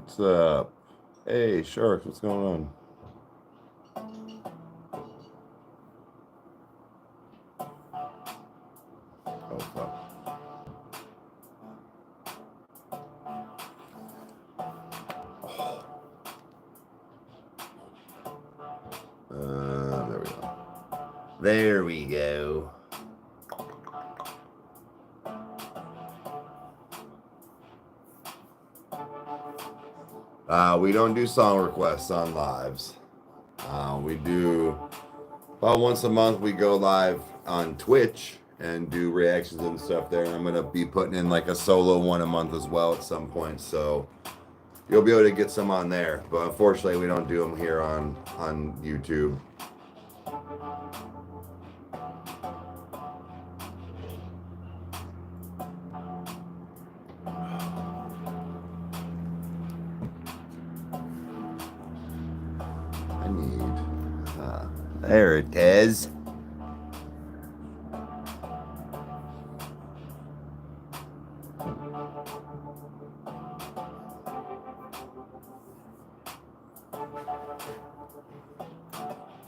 What's up? Hey, Sharks, what's going on? Oh, fuck. There we go. There we go. We don't do song requests on lives. We do about once a month. We go live on Twitch and do reactions and stuff there. I'm gonna be putting in like a solo one a month as well at some point, so you'll be able to get some on there. But unfortunately, we don't do them here on YouTube. I need. There it is.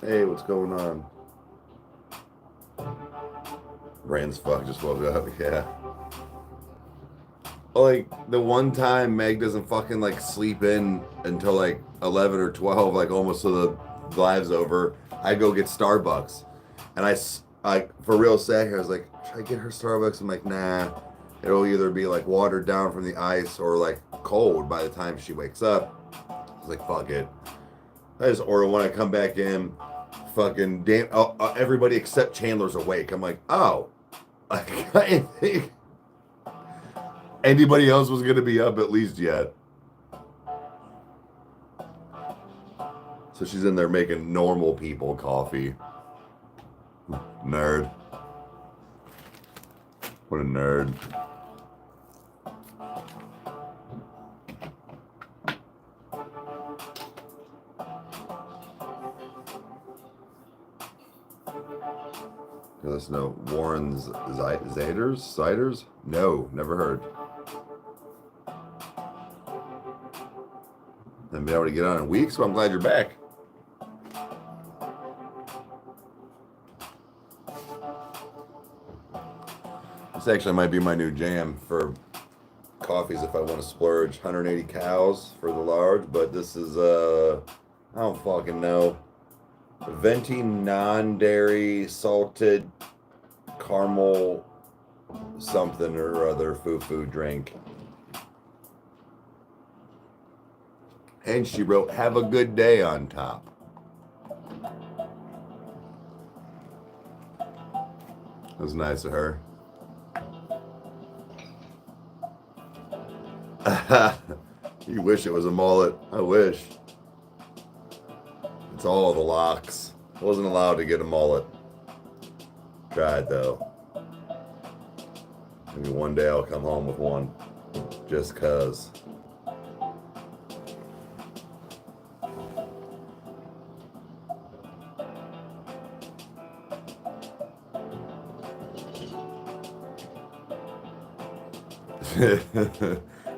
Hey, what's going on? Brain's fuck, just woke up, yeah. Like, the one time Meg doesn't fucking, like, sleep in until, like, 11 or 12, like, almost till the live's over, I go get Starbucks. And I for real sec, I was like, should I get her Starbucks? I'm like, nah. It'll either be, like, watered down from the ice or, like, cold by the time she wakes up. I was like, fuck it. I just order when I come back in. Fucking damn, everybody except Chandler's awake. I'm like, oh. I didn't think anybody else was gonna be up at least yet. So she's in there making normal people coffee. Nerd. What a nerd. Let's know. Warren Ziders? No, never heard. Haven't been able to get on in weeks, so I'm glad you're back. This actually might be my new jam for coffees if I want to splurge. 180 cows for the large, but this is, I don't fucking know. Venti non-dairy salted caramel something or other foo-foo drink. And she wrote, have a good day on top. That was nice of her. You wish it was a mullet. I wish. It's all the locks. Wasn't allowed to get a mullet. Tried though. Maybe one day I'll come home with one. Just cause.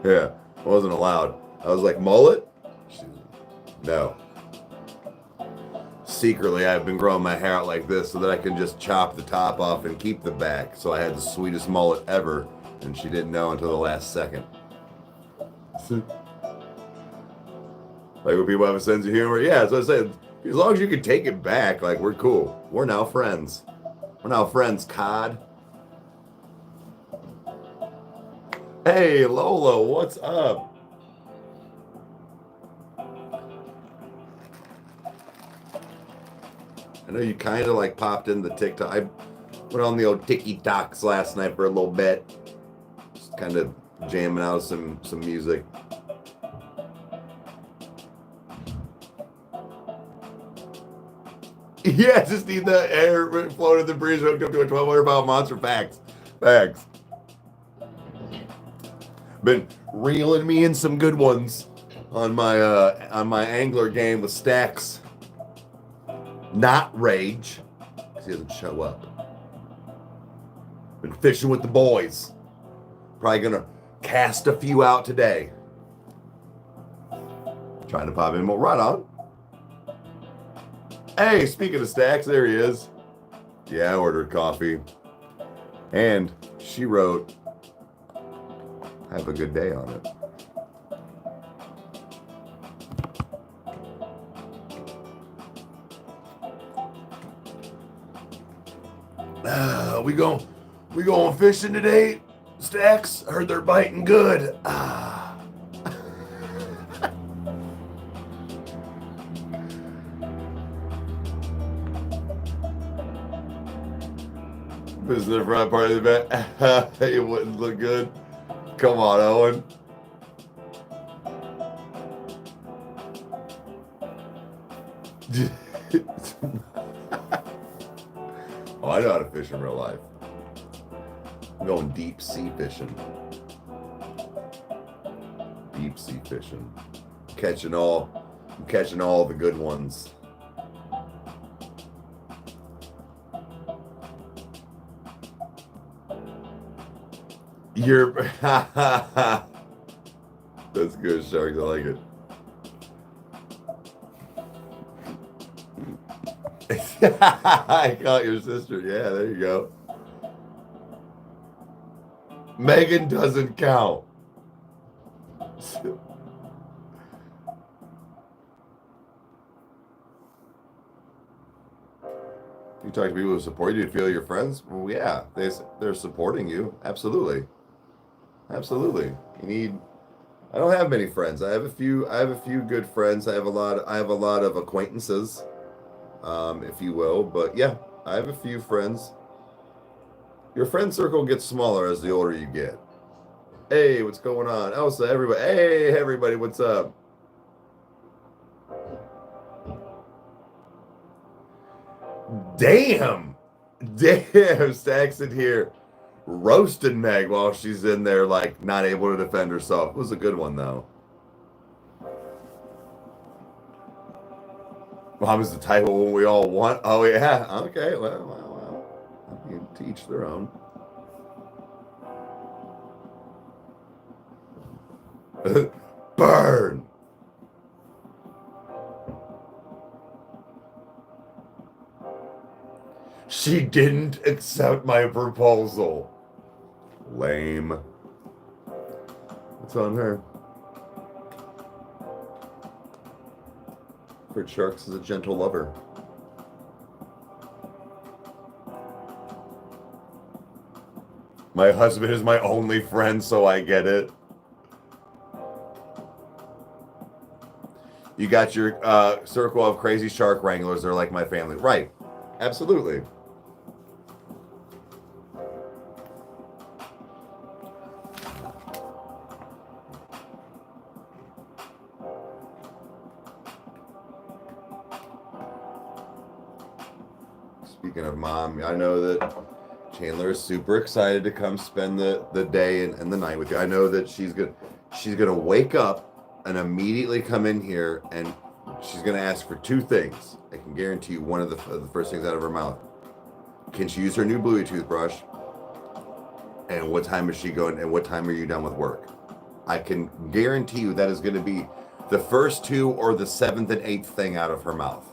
Yeah, wasn't allowed. I was like, mullet? No. Secretly, I've been growing my hair out like this so that I can just chop the top off and keep the back. So I had the sweetest mullet ever, and she didn't know until the last second. Like when people have a sense of humor, yeah, as I said, as long as you can take it back, like, we're cool. We're now friends. We're now friends, Cod. Hey, Lolo, what's up? I know you kind of like popped in the TikTok. I went on the old TikToks last night for a little bit. Just kind of jamming out some music. Yeah, just need the air floated the breeze hooked up to a 1,200-pound monster. Facts. Been reeling me in some good ones on my angler game with Stacks. Not Rage, because he doesn't show up. Been fishing with the boys. Probably gonna cast a few out today. Trying to pop in more. Right on. Hey, speaking of Stacks, there he is. Yeah, I ordered coffee. And she wrote, have a good day on it. We going fishing today, Stacks? I heard they're biting good. This is the front part of the back. It wouldn't look good. Come on, Owen. Oh, I know how to fish in real life. I'm going deep sea fishing. Deep sea fishing. I'm catching all the good ones. You're that's good, Sharks. I like it. I call it your sister. Yeah, there you go. Megan doesn't count. You talk to people who support you, feel your friends. Well, yeah, they're supporting you. Absolutely, absolutely. I don't have many friends. I have a few good friends. I have a lot of acquaintances, if you will. But yeah, I have a few friends. Your friend circle gets smaller as the older you get. Hey, what's going on? Elsa, everybody. Hey, everybody, what's up? Damn, Stacks in here roasted Meg while she's in there, like, not able to defend herself. It was a good one, though. Mom is the type of one we all want. Oh, yeah. Okay, well. I mean, to each their own. Burn! She didn't accept my proposal. Lame. What's on her? Fred Sharks is a gentle lover. My husband is my only friend, so I get it. You got your circle of crazy shark wranglers. They're like my family. Right. Absolutely. Speaking of Mom, I know that Chandler is super excited to come spend the day and the night with you. I know that she's gonna wake up and immediately come in here, and she's gonna ask for two things. I can guarantee you one of the first things out of her mouth. Can she use her new Bluey toothbrush? And what time is she going? And what time are you done with work? I can guarantee you that is going to be the first two or the seventh and eighth thing out of her mouth.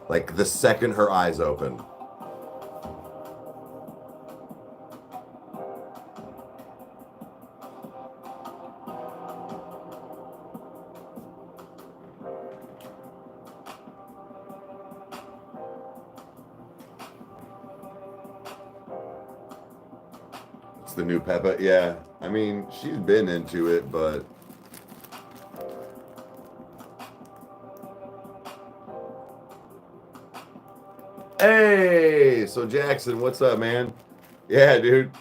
Like the second her eyes open. The new Peppa, yeah. I mean, she's been into it, but hey, so Jackson, what's up, man? Yeah, dude.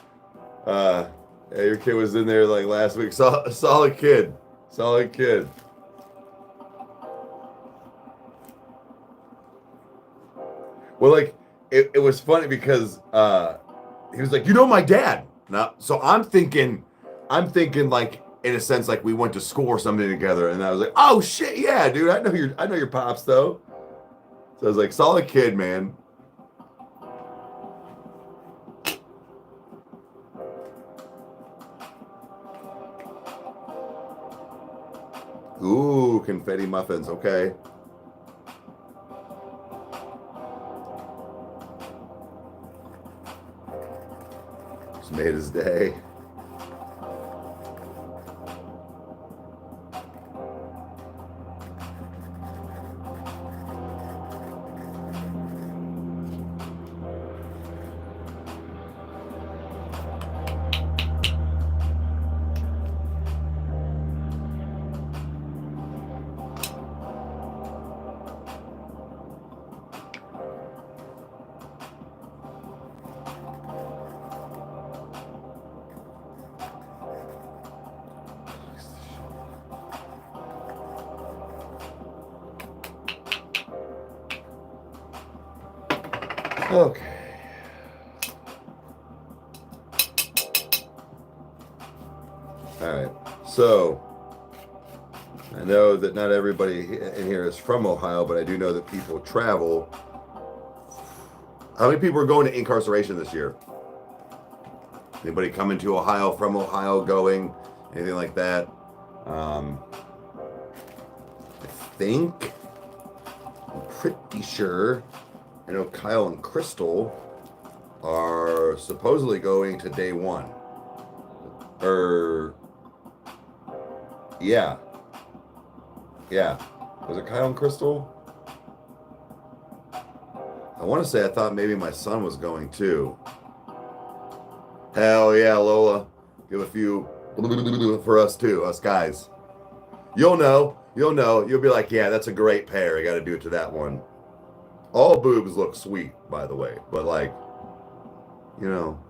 Yeah, your kid was in there like last week. Solid kid. Solid kid. Well, like it was funny because he was like, you know, my dad. Now, so I'm thinking like in a sense like we went to school or something together, and I was like, oh shit, yeah, dude, I know your pops though. So I was like, solid kid, man. Ooh, confetti muffins. Okay. Just made his day. Okay. All right. So I know that not everybody in here is from Ohio, but I do know that people travel. How many people are going to incarceration this year? Anybody coming to Ohio from Ohio, going, anything like that? I think, I'm pretty sure, I know Kyle and Crystal are supposedly going to day one. Yeah. Yeah. Was it Kyle and Crystal? I want to say I thought maybe my son was going too. Hell yeah, Lola. Give a few for us too, us guys. You'll know. You'll be like, yeah, that's a great pair. I got to do it to that one. All boobs look sweet, by the way. But like, you know.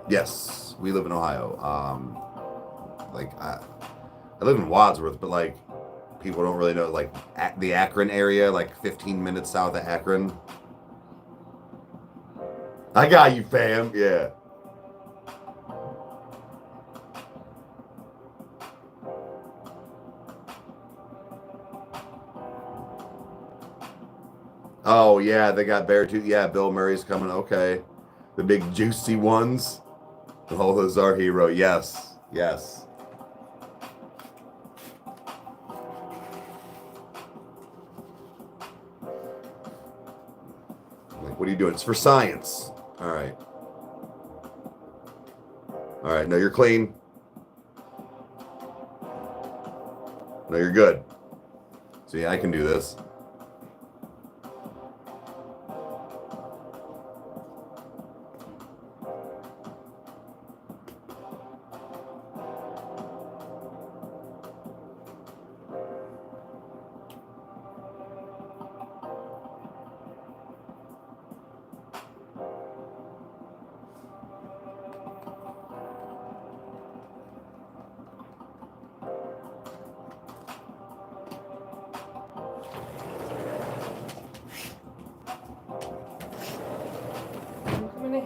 Yes, we live in Ohio. Like I live in Wadsworth, but like people don't really know like the Akron area, like 15 minutes south of Akron. I got you, fam. Yeah. Oh yeah, they got Beartooth. Yeah, Bill Murray's coming. Okay, the big juicy ones. Oh, those are hero. Yes, yes. Like, what are you doing? It's for science. All right. All right. No, you're clean. No, you're good. So yeah, I can do this.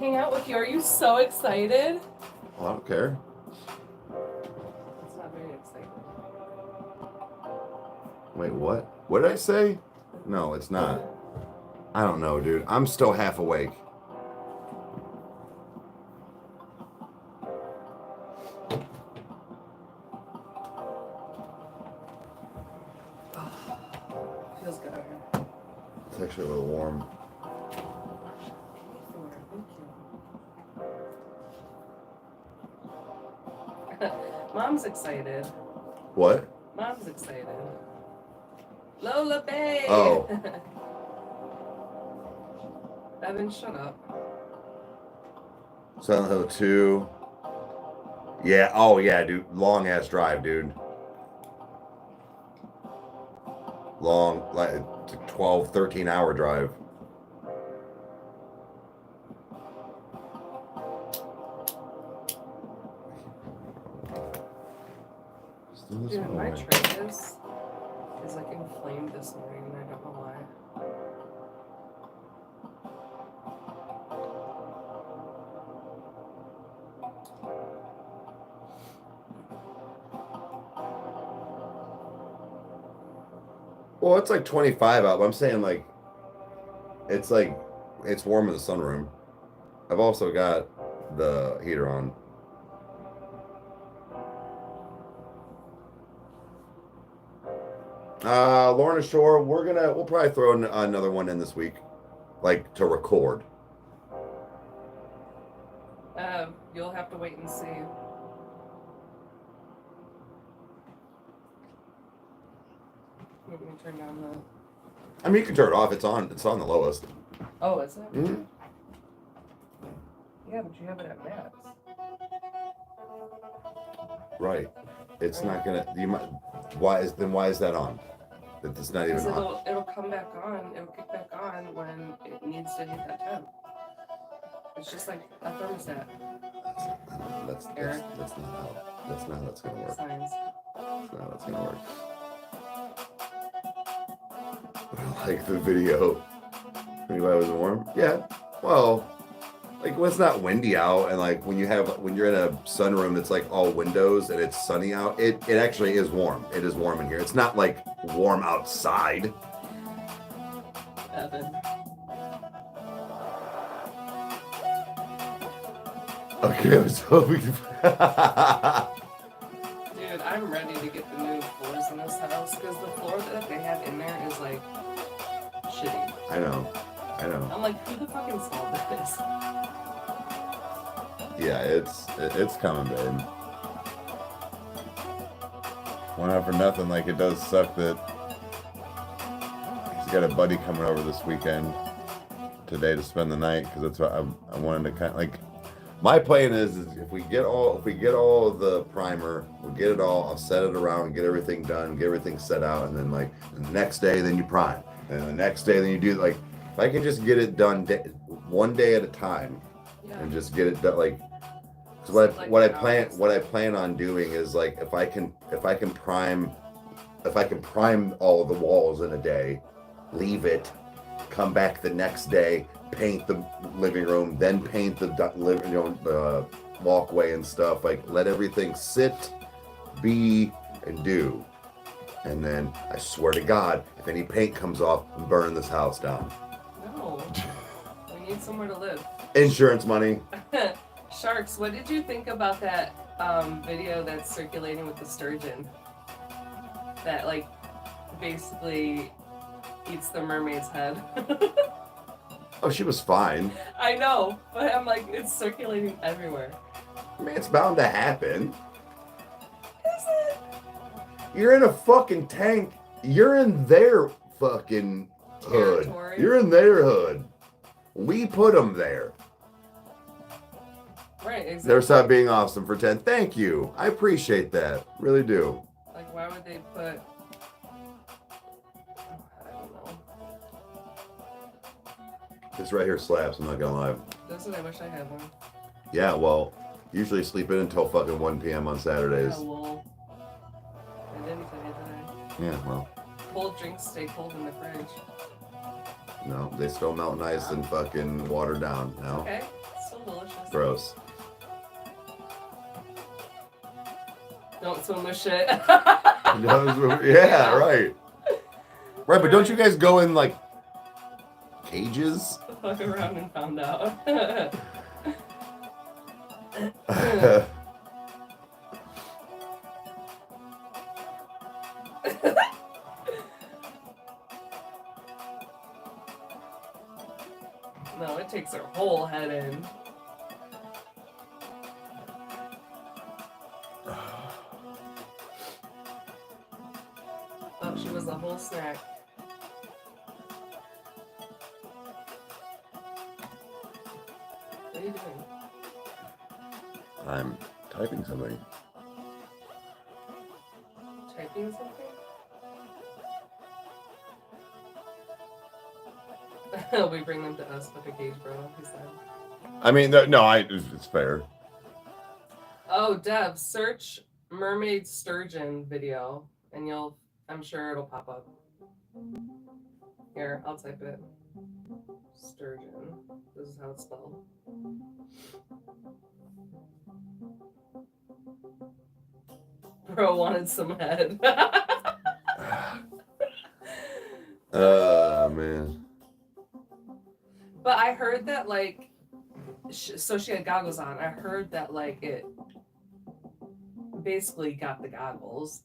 Hang out with you. Are you so excited? Well, I don't care. It's not very exciting. Wait, what? What did I say? No, it's not. I don't know, dude. I'm still half awake. Feels good out here. It's actually a little warm. Mom's excited. What? Mom's excited. Lola Bay! Oh. Evan, shut up. Silent Hill 2. Yeah, oh yeah, dude. Long ass drive, dude. Long, like 12, 13 hour drive. Dude, my tragus is like inflamed this morning and I don't know why. Well, it's like 25 out, but I'm saying like it's warm in the sunroom. I've also got the heater on. Lorna Shore, we'll probably throw another one in this week, like to record. You'll have to wait and see. Let me turn down the. I mean, you can turn it off. It's on the lowest. Oh, is it? Mm-hmm. Yeah, but you have it at max. Right. It's not gonna. You might. Why is that on? It's not even on. It'll come back on. It'll kick back on when it needs to hit that temp. It's just like a thermostat. That's not how that's gonna work. Science. That's not how that's gonna work. I like the video. Anybody was warm? Yeah. Well, like when it's not windy out, and like when you're in a sunroom that's like all windows and it's sunny out, it actually is warm. It is warm in here. It's not like warm outside. Evan. Okay, I was hoping. Dude, I'm ready to get the new floors in this house because the floor that they have in there is like shitty. I know. I'm like, who the fuck installed this? Yeah, it's coming, babe. Well, not for nothing, like it does suck that he's got a buddy coming over this weekend today to spend the night, because that's what I wanted to kind of like. My plan is if we get all the primer, we'll get it all. I'll set it around, get everything done, get everything set out, and then like the next day, then you prime, and the next day, then you do like. If I can just get it done one day at a time, and just get it done, like. So what I plan on doing is like if I can prime all of the walls in a day, leave it, come back the next day, paint the living room, then paint the walkway and stuff. Like let everything sit, be, and do. And then I swear to God, if any paint comes off, I'm burning this house down. No, we need somewhere to live. Insurance money. Sharks, what did you think about that video that's circulating with the sturgeon? That like basically eats the mermaid's head. Oh, she was fine. I know, but I'm like, it's circulating everywhere. I mean, it's bound to happen. Is it? You're in a fucking tank. You're in their fucking hood. Territory. You're in their hood. We put them there. Right, exactly. Never stop being awesome for 10. Thank you. I appreciate that. Really do. Like, why would they put... I don't know. This right here slaps, I'm not gonna lie. That's what I wish I had one. Yeah, well, usually sleep in until fucking 1 p.m. on Saturdays. Yeah, well, I didn't today. Yeah, well. Cold drinks stay cold in the fridge. No, they still melt nice and fucking watered down. No? Okay, still delicious. Gross. Don't swim with shit. Yeah, right. Right, but don't you guys go in like cages? Fuck around and found out. No, it takes her whole head in. Oh, she was a whole snack. What are you doing? I'm typing something. Typing something? We bring them to us with a cage, bro, he said. I mean, it's fair. Oh, Dev, search mermaid sturgeon video, and I'm sure it'll pop up. Here, I'll type it. Sturgeon. This is how it's spelled. Bro wanted some head. Man. But I heard that, like, so she had goggles on. I heard that, like, it basically got the goggles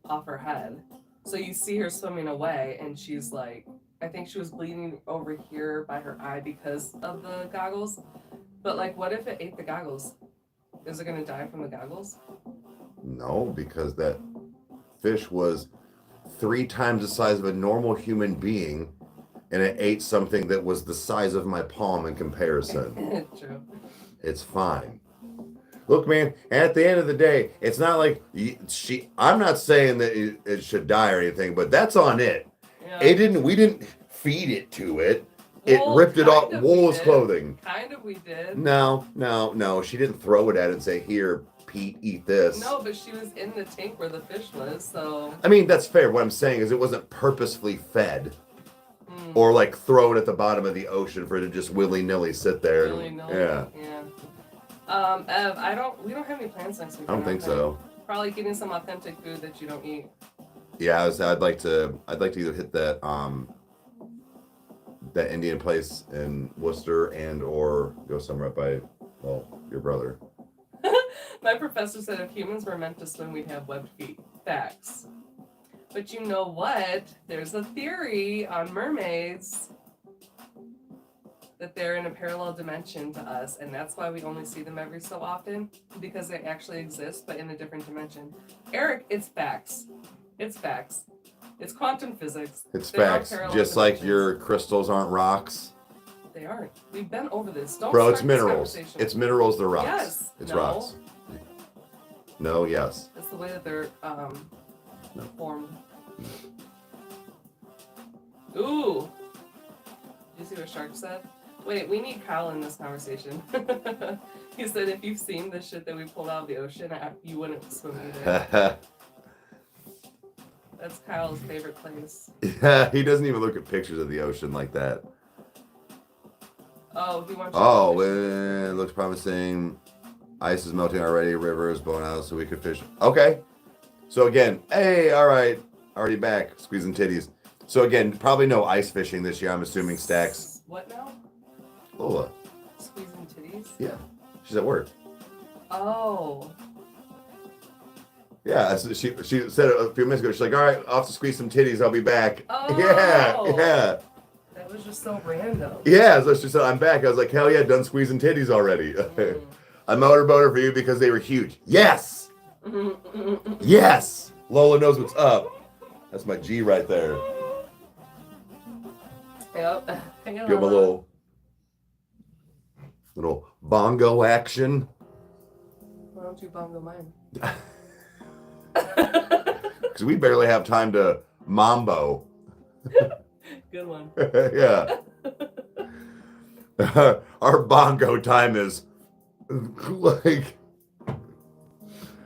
off her head. So you see her swimming away, and she's like, I think she was bleeding over here by her eye because of the goggles. But like, what if it ate the goggles? Is it gonna die from the goggles? No, because that fish was 3 times the size of a normal human being, and it ate something that was the size of my palm in comparison. True. It's fine. Look, man, at the end of the day, it's not like I'm not saying that it should die or anything, but that's on it. Yeah. We didn't feed it to it. It ripped it off Wool's clothing. Kind of we did. No. She didn't throw it at it and say, here, Pete, eat this. No, but she was in the tank where the fish was, so. I mean, that's fair. What I'm saying is it wasn't purposefully fed. Or like throw it at the bottom of the ocean for it to just willy-nilly sit there. Willy-nilly, yeah. Ev, we don't have any plans next week. I don't think so. Probably getting some authentic food that you don't eat. Yeah, I'd like to either hit that that Indian place in Worcester or go somewhere up by, well, your brother. My professor said if humans were meant to swim, we'd have webbed feet. Facts. But you know what? There's a theory on mermaids that they're in a parallel dimension to us, and that's why we only see them every so often, because they actually exist, but in a different dimension. Eric, it's facts. It's facts. It's quantum physics. It's facts. Just like your crystals aren't rocks. They aren't. We've been over this. Bro, it's minerals. It's minerals, they're rocks. Yes. It's rocks. No, yes. It's the way that they're formed. Ooh. Did you see what Shark said? Wait, we need Kyle in this conversation. He said if you've seen the shit that we pulled out of the ocean, you wouldn't swim either. That's Kyle's favorite place. Yeah, he doesn't even look at pictures of the ocean like that. Oh, he wants. Oh, it looks promising. Ice is melting already. River is blowing out, so we could fish. Okay. So again, hey, all right, already back, squeezing titties. So again, probably no ice fishing this year. I'm assuming Stacks. What now? Lola. Squeezing titties? Yeah, she's at work. Oh. Yeah, so she said it a few minutes ago. She's like, all right, off to squeeze some titties. I'll be back. Oh. Yeah. That was just so random. Yeah, so she said, I'm back. I was like, hell yeah, done squeezing titties already. I motorboated for you because they were huge. Yes. Yes. Lola knows what's up. That's my G right there. Yep. Give him a little bongo action. Why don't you bongo mine? Because we barely have time to mambo. Good one. Yeah. Our bongo time is like.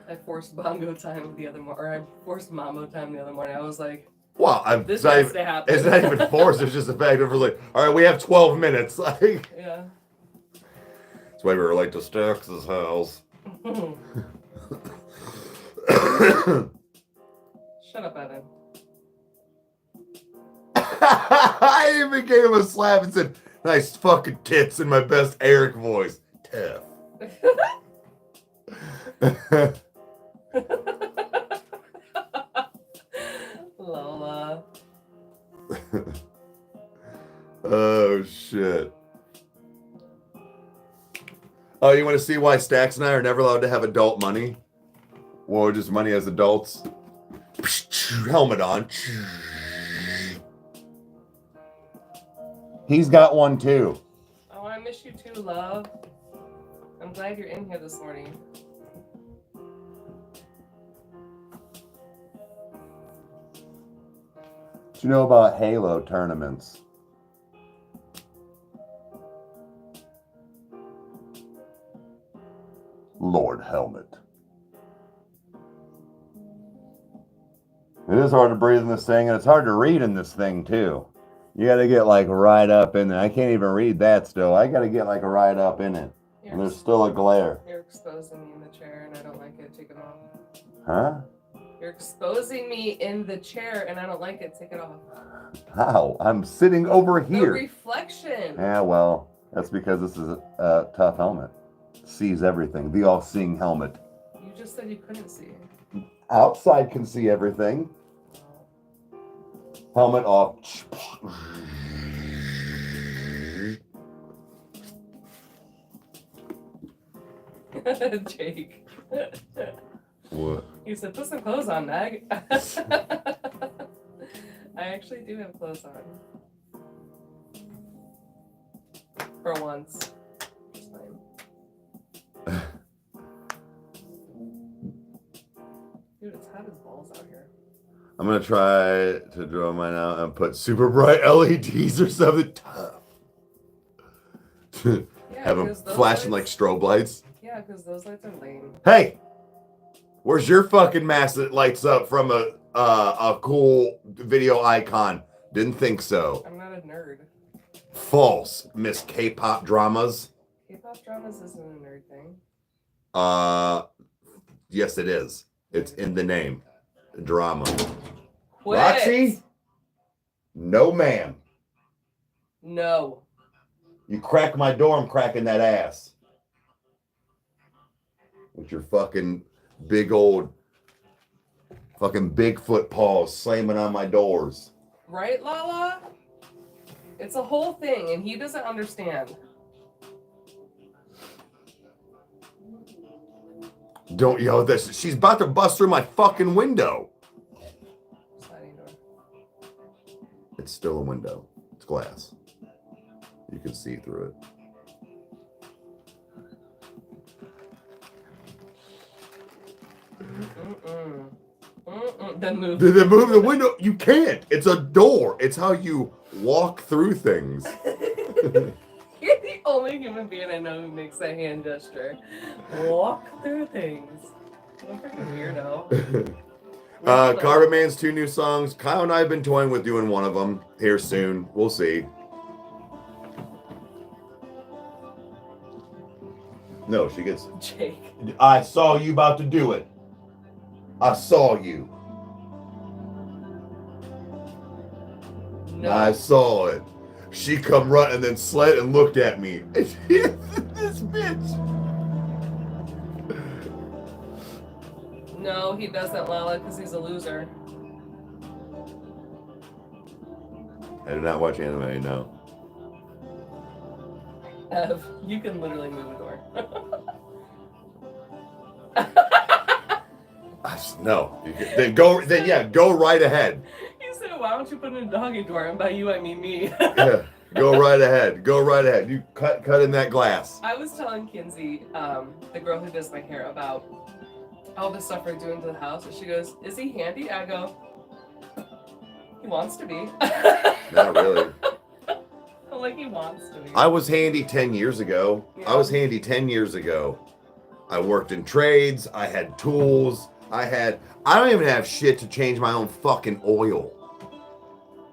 I forced bongo time the other morning, or I forced mambo time the other morning. I was like, well, this has to happen. It's not even forced. It's just the fact of like, all right, we have 12 minutes. Like, yeah. That's why we were late to Stax' house. Shut up, Evan. I even gave him a slap and said, nice fucking tits in my best Eric voice. Tough. Lola. Oh, shit. Oh, you want to see why Stacks and I are never allowed to have adult money? Well, just money as adults. Helmet on. He's got one too. Oh, I miss you too, love. I'm glad you're in here this morning. Do you know about Halo tournaments? Lord Helmet. It is hard to breathe in this thing, and it's hard to read in this thing, too. You gotta get, like, right up in there. I can't even read that still. I gotta get, like, right up in it. And there's still a glare. You're exposing me in the chair, and I don't like it. Take it off. Huh? You're exposing me in the chair, and I don't like it. Take it off. How? I'm sitting over here. The reflection. Yeah, well, that's because this is a tough helmet. Sees everything. The all-seeing helmet. You just said you couldn't see it. Outside can see everything. Helmet off. Jake. What? He said, put some clothes on, Meg. I actually do have clothes on. For once. Just fine. Dude, it's hot as balls out here. I'm gonna try to draw mine out and put super bright LEDs or something. Yeah, Have them flashing like strobe lights. Yeah, because those lights are lame. Hey, where's your fucking mask that lights up from a cool video icon? Didn't think so. I'm not a nerd. False, Miss K-pop dramas. K-pop dramas isn't a nerd thing. Yes, it is. It's in the name. Drama. Quit. Roxy? No, ma'am. No. You crack my door, I'm cracking that ass. With your fucking big old fucking Bigfoot paws slamming on my doors. Right, Lala? It's a whole thing, and he doesn't understand. Don't yell at this. She's about to bust through my fucking window. Sliding door. It's still a window. It's glass. You can see through it. Then move. Then move the window. You can't. It's a door. It's how you walk through things. You're the only human being I know who makes that hand gesture. Walk through things. I'm a freaking weirdo. Carbon Man's 2 new songs. Kyle and I have been toying with doing one of them here soon. We'll see. No, she gets. Jake. I saw you about to do it. I saw you. No. I saw it. She come running and then slid and looked at me. This bitch. No, he doesn't, Lala, because he's a loser. I do not watch anime, no. Ev, you can literally move a door. No. Then go right ahead. He said, why don't you put in a doggy door? And by you, I mean me. Yeah, go right ahead. Go right ahead. You cut in that glass. I was telling Kinsey, the girl who does my hair, about all the stuff we're doing to the house. And she goes, is he handy? I go, he wants to be. Not really. I'm like, he wants to be. I was handy 10 years ago. Yeah. I was handy 10 years ago. I worked in trades. I had tools. I don't even have shit to change my own fucking oil.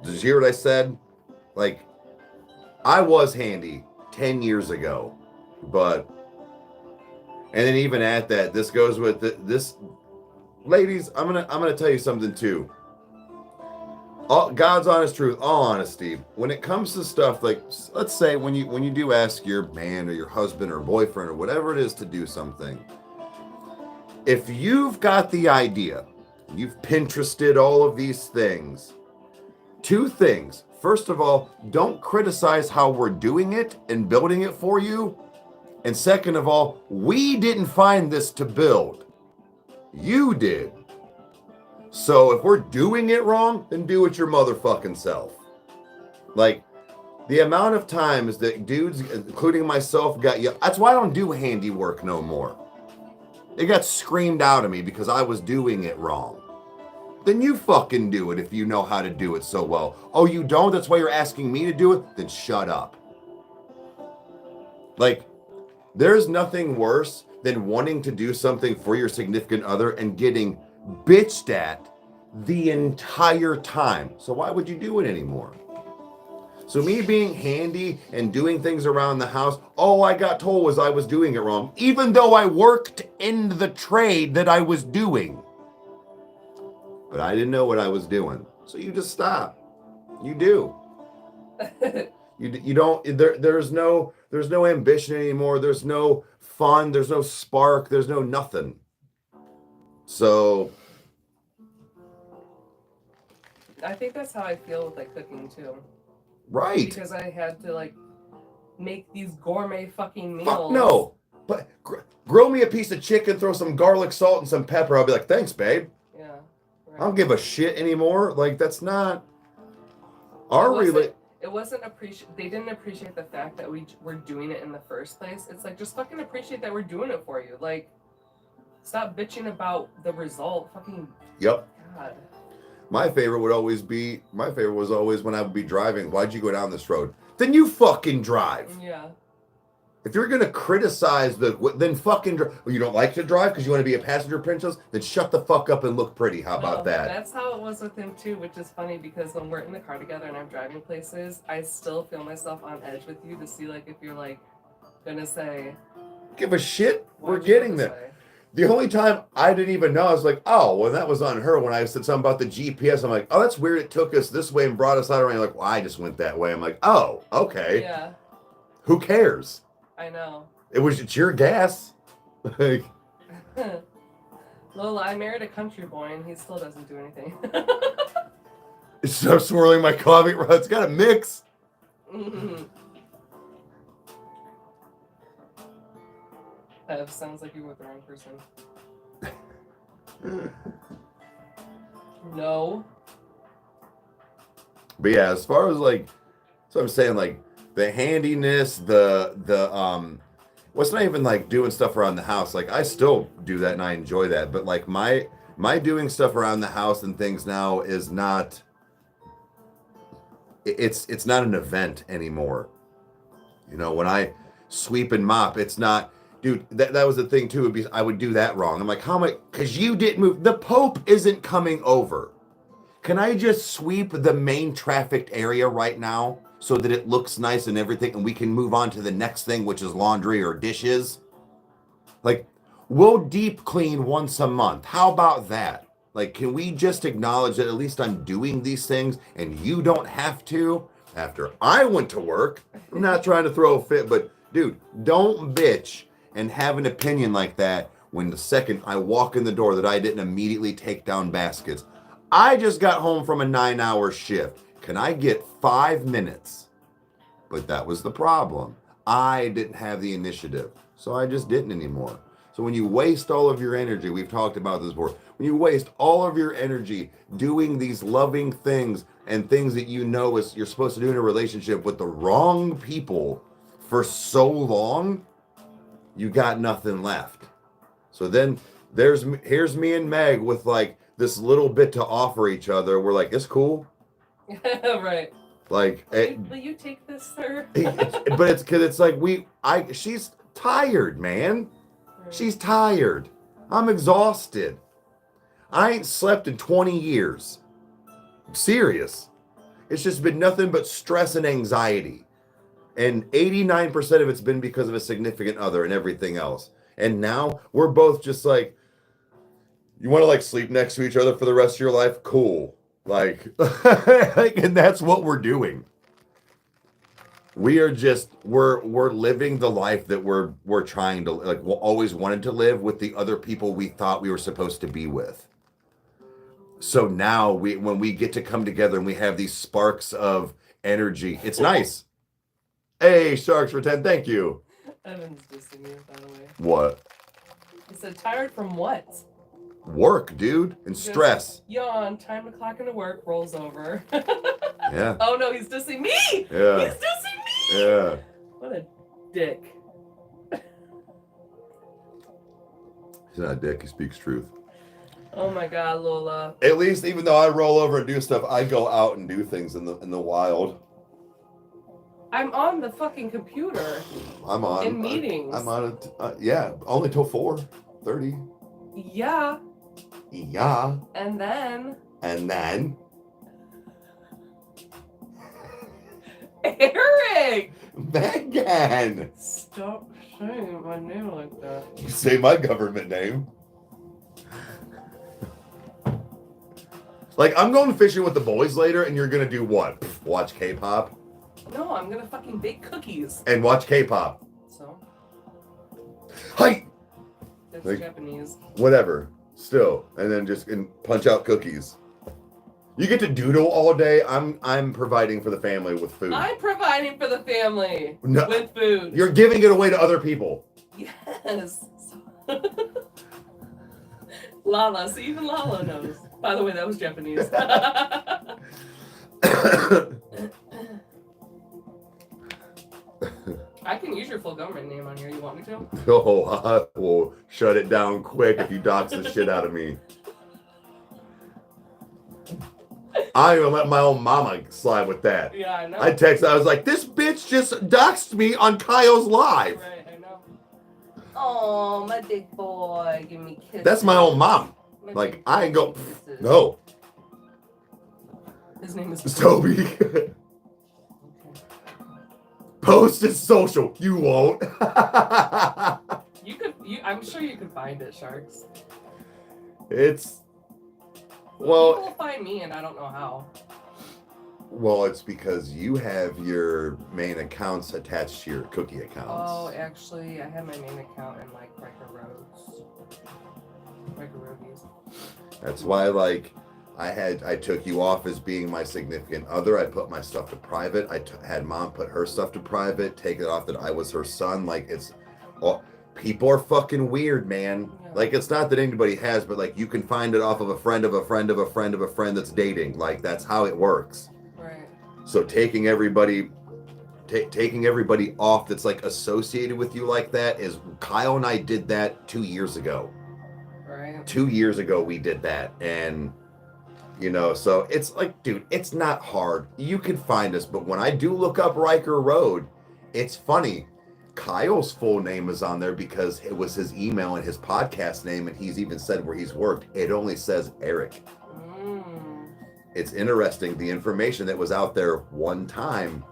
Did you hear what I said? Like, I was handy 10 years ago, but, and then even at that, this goes with this, ladies, I'm gonna tell you something too. God's honest truth, all honesty. When it comes to stuff like, let's say when you do ask your man or your husband or boyfriend or whatever it is to do something, if you've got the idea, you've Pinterested all of these things, 2 things. First of all, don't criticize how we're doing it and building it for you. And second of all, we didn't find this to build. You did. So if we're doing it wrong, then do it your motherfucking self. Like, the amount of times that dudes, including myself, got you. That's why I don't do handiwork no more. It got screamed out of me because I was doing it wrong. Then you fucking do it if you know how to do it so well. Oh, you don't? That's why you're asking me to do it? Then shut up. Like, there's nothing worse than wanting to do something for your significant other and getting bitched at the entire time. So why would you do it anymore? So me being handy and doing things around the house, all I got told was I was doing it wrong, even though I worked in the trade that I was doing. But I didn't know what I was doing. So you just stop. You do. You don't, there's no ambition anymore. There's no fun. There's no spark. There's no nothing. So I think that's how I feel with like cooking too. Right. Because I had to like make these gourmet fucking meals. Fuck no. But grill me a piece of chicken, throw some garlic, salt, and some pepper. I'll be like, thanks, babe. Yeah. Right. I don't give a shit anymore. Like, that's not our relationship. It wasn't they didn't appreciate the fact that we were doing it in the first place. It's like, just fucking appreciate that we're doing it for you. Like, stop bitching about the result. Fucking. Yep. God. My favorite was always when I would be driving. Why'd you go down this road? Then you fucking drive. Yeah. If you're gonna criticize then fucking drive. You don't like to drive because you want to be a passenger princess? Then shut the fuck up and look pretty. How about that? That's how it was with him too, which is funny because when we're in the car together and I'm driving places, I still feel myself on edge with you to see like if you're like gonna say. Give a shit. We're getting there. The only time I didn't even know, I was like, oh, well, that was on her when I said something about the GPS. I'm like, oh, that's weird. It took us this way and brought us out around. Like, well, I just went that way. I'm like, oh, okay. Yeah. Who cares? I know. It's your gas. Like, Lola, I married a country boy and he still doesn't do anything. Stop swirling my coffee. It's got a mix. Mm-hmm. That sounds like you're with the wrong person. No. But yeah, as far as like, so I'm saying like the handiness, what's not even like doing stuff around the house. Like I still do that and I enjoy that. But like my doing stuff around the house and things now is not. It's not an event anymore. You know, when I sweep and mop, it's not. Dude, that was the thing too. I would do that wrong. I'm like, how am I? Because you didn't move. The Pope isn't coming over. Can I just sweep the main trafficked area right now so that it looks nice and everything, and we can move on to the next thing, which is laundry or dishes? Like, we'll deep clean once a month. How about that? Like, can we just acknowledge that at least I'm doing these things and you don't have to? After I went to work, I'm not trying to throw a fit, but dude, don't bitch and have an opinion like that when the second I walk in the door that I didn't immediately take down baskets. I just got home from a 9-hour shift. Can I get 5 minutes? But that was the problem. I didn't have the initiative, so I just didn't anymore. So when you waste all of your energy, we've talked about this before, when you waste all of your energy doing these loving things and things that you know is you're supposed to do in a relationship with the wrong people for so long, you got nothing left. So then here's me and Meg with like this little bit to offer each other. We're like, it's cool. Right. Like, will you take this, sir? But it's because it's like she's tired, man. Right. She's tired. I'm exhausted. I ain't slept in 20 years. I'm serious. It's just been nothing but stress and anxiety. And 89% of it's been because of a significant other and everything else. And now we're both just like, you want to like sleep next to each other for the rest of your life? Cool. Like, and that's what we're doing. We are just, we're living the life that we're trying to, like, always wanted to live with the other people we thought we were supposed to be with. So now when we get to come together and we have these sparks of energy, it's nice. Hey, Sharks for 10, thank you. Evan's dissing you, by the way. What? He said, tired from what? Work, dude, and stress. Yawn, time to clock into work, rolls over. Yeah. Oh no, he's dissing me! Yeah. He's dissing me! Yeah. What a dick. He's not a dick, he speaks truth. Oh my god, Lola. At least, even though I roll over and do stuff, I go out and do things in the wild. I'm on the fucking computer. I'm on. In meetings. I'm on it. Yeah, only till 4:30. Yeah. Yeah. And then. Eric! Megan! Stop saying my name like that. You say my government name. Like, I'm going fishing with the boys later, and you're gonna do what? Watch K-pop? No, I'm gonna fucking bake cookies. And watch K-pop. So? Hi! That's like, Japanese. Whatever. Still. And then just punch out cookies. You get to doodle all day. I'm providing for the family with food. I'm providing for the family No, with food. You're giving it away to other people. Yes. Lala. So even Lala knows. By the way, that was Japanese. I can use your full government name on here. You want me to? Oh, I will shut it down quick if you dox the shit out of me. I even let my own mama slide with that. Yeah, I know. I was like, this bitch just doxed me on Kyle's live. Right, I know. Oh, my big boy, give me kisses. That's my own mom. Like, I ain't go, no. His name is Toby. Post it social. You won't. I'm sure you could find it, Sharks. It's, well. People find me and I don't know how. Well, it's because you have your main accounts attached to your cookie accounts. Oh, actually, I have my main account in like Rykerroad. That's why, like, I took you off as being my significant other. I put my stuff to private. Had mom put her stuff to private. Take it off that I was her son. Like, people are fucking weird, man. Yeah. Like, it's not that anybody has, but like, you can find it off of a friend of a friend of a friend of a friend that's dating. Like, that's how it works. Right. So taking everybody off that's like associated with you like that is, Kyle and I did that 2 years ago. Right. 2 years ago we did that, and you know, so it's like, dude, it's not hard. You can find us, but when I do look up Rykerroad, it's funny. Kyle's full name is on there because it was his email and his podcast name, and he's even said where he's worked. It only says Eric. It's interesting, the information that was out there one time.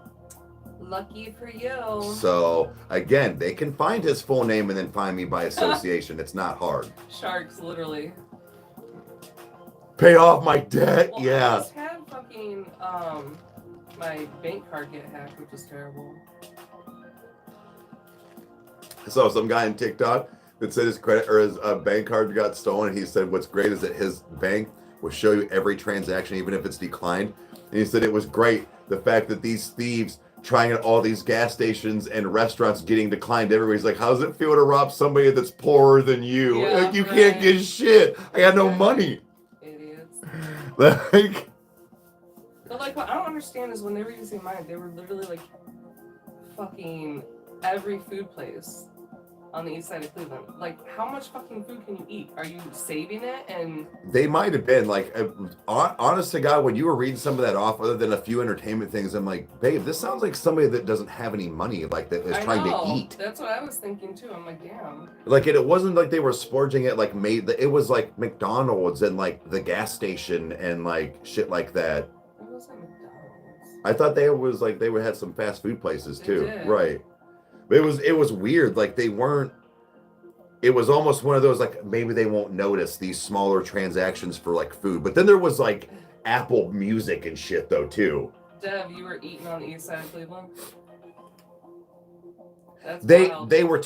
Lucky for you. So, again, they can find his full name and then find me by association. It's not hard. Sharks, literally. Pay off my debt? Well, yeah. I just had fucking, my bank card get hacked, which is terrible. I saw some guy on TikTok that said his credit or his bank card got stolen. And he said what's great is that his bank will show you every transaction, even if it's declined. And he said it was great, the fact that these thieves trying at all these gas stations and restaurants getting declined. Everybody's like, how does it feel to rob somebody that's poorer than you? Yeah, like, you can't get shit. I got no money. Idiots. Like, but like, what I don't understand is when they were using mine, they were literally like fucking every food place on the east side of Cleveland. Like, how much fucking food can you eat? Are you saving it? And they might have been like, honest to God, when you were reading some of that off, other than a few entertainment things, I'm like, babe, this sounds like somebody that doesn't have any money, like that is trying to eat. That's what I was thinking too. I'm like, damn. Like, it wasn't like they were splurging it, like it was like McDonald's and like the gas station and like shit like that. It wasn't McDonald's. I thought they had some fast food places too. Did. Right. But it was weird. Like, they weren't. It was almost one of those, like, maybe they won't notice these smaller transactions for like food. But then there was like Apple Music and shit though too. Dev, you were eating on the east side of Cleveland? That's they wild. were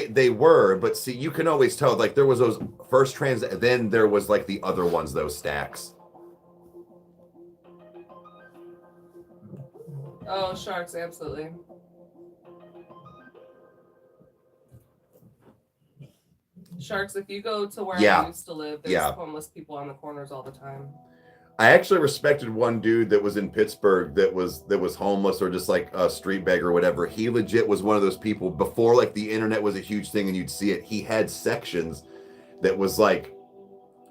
they were, but see, you can always tell, like, there was those first then there was like the other ones, those stacks. Oh, sharks, absolutely. Sharks, if you go to where I used to live, there's homeless people on the corners all the time. I actually respected one dude that was in Pittsburgh that was homeless or just like a street beggar or whatever. He legit was one of those people before like the internet was a huge thing and you'd see it. He had sections that was like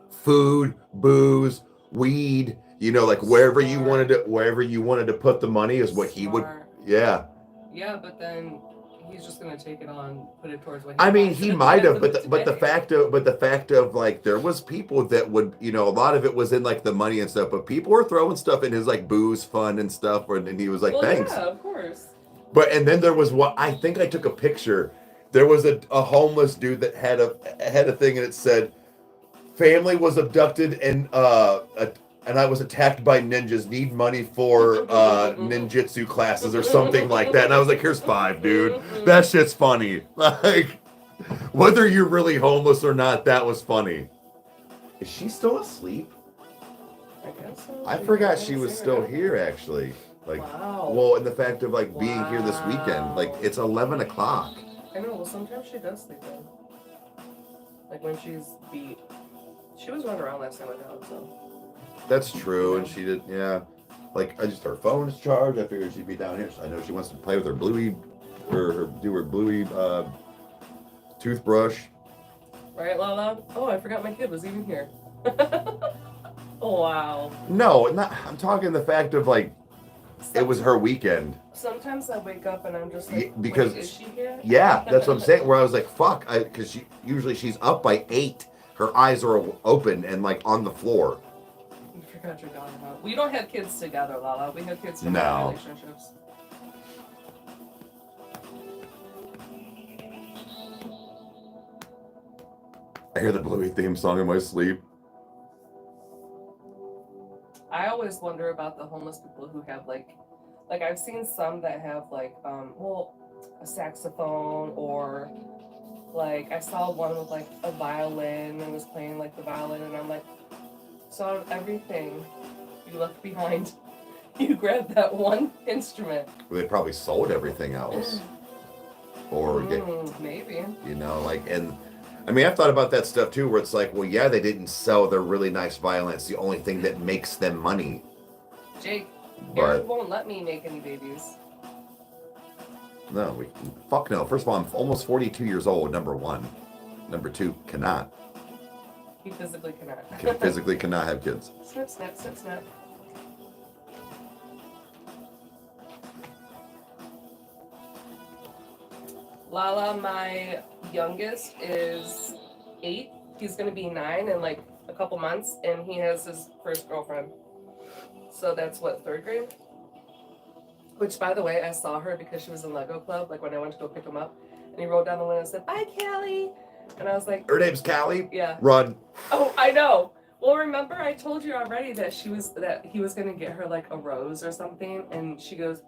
food, booze, weed, you know, like wherever you wanted to put the money is what he would. Yeah. Yeah, but then he's just gonna take it on, put it towards what he I mean, wants he at might the have, end of but the fact of like, there was people that would, you know, a lot of it was in like the money and stuff, but people were throwing stuff in his like booze fund and stuff, and he was like, thanks. Yeah, of course. But and then there was what I think I took a picture. There was a homeless dude that had a thing and it said, family was abducted and I was attacked by ninjas, need money for ninjutsu classes or something like that. And I was like, here's $5, dude. That shit's funny. Like, whether you're really homeless or not, that was funny. Is she still asleep? I guess so. I forgot she was still here, actually. Like, wow. well, in the fact of like being here this weekend, like it's 11 o'clock. I know. Well, sometimes she does sleep in. Like when she's beat. She was running around last time I got so. That's true, and she did, yeah. Like, I just, her phone is charged. I figured she'd be down here. I know she wants to play with her Bluey, or do her Bluey toothbrush. Right, Lala? Oh, I forgot my kid was even here. Oh, wow. No, I'm talking the fact of, like, it was her weekend. Sometimes I wake up and I'm just like, because, wait, is she here? Yeah, that's what I'm saying, where I was like, fuck, because usually she's up by 8. Her eyes are open and, like, on the floor. You forgot your daughter, huh? We don't have kids together, Lala. We have kids from our relationships. I hear the Bluey theme song in my sleep. I always wonder about the homeless people who have like I've seen some that have like a saxophone, or like I saw one with like a violin and was playing like the violin, and I'm like, so out of everything you left behind, you grabbed that one instrument. Well, they probably sold everything else. Or maybe. You know, like, and I mean, I've thought about that stuff too, where it's like, well, yeah, they didn't sell their really nice violin. It's the only thing that makes them money. Jake, Eric won't let me make any babies. No, fuck no. First of all, I'm almost 42 years old, number one. Number two, cannot. He physically cannot. Physically cannot have kids. Snip, snap, snip, snap. Lala, my youngest, is 8. He's going to be 9 in like a couple months, and he has his first girlfriend. So that's what, 3rd grade? Which, by the way, I saw her because she was in Lego Club, like when I went to go pick him up. And he rolled down the window and said, "Bye, Callie." And I was like, her name's Callie? Yeah. Run. Oh, I know. Well, remember I told you already that he was going to get her like a rose or something, and she goes,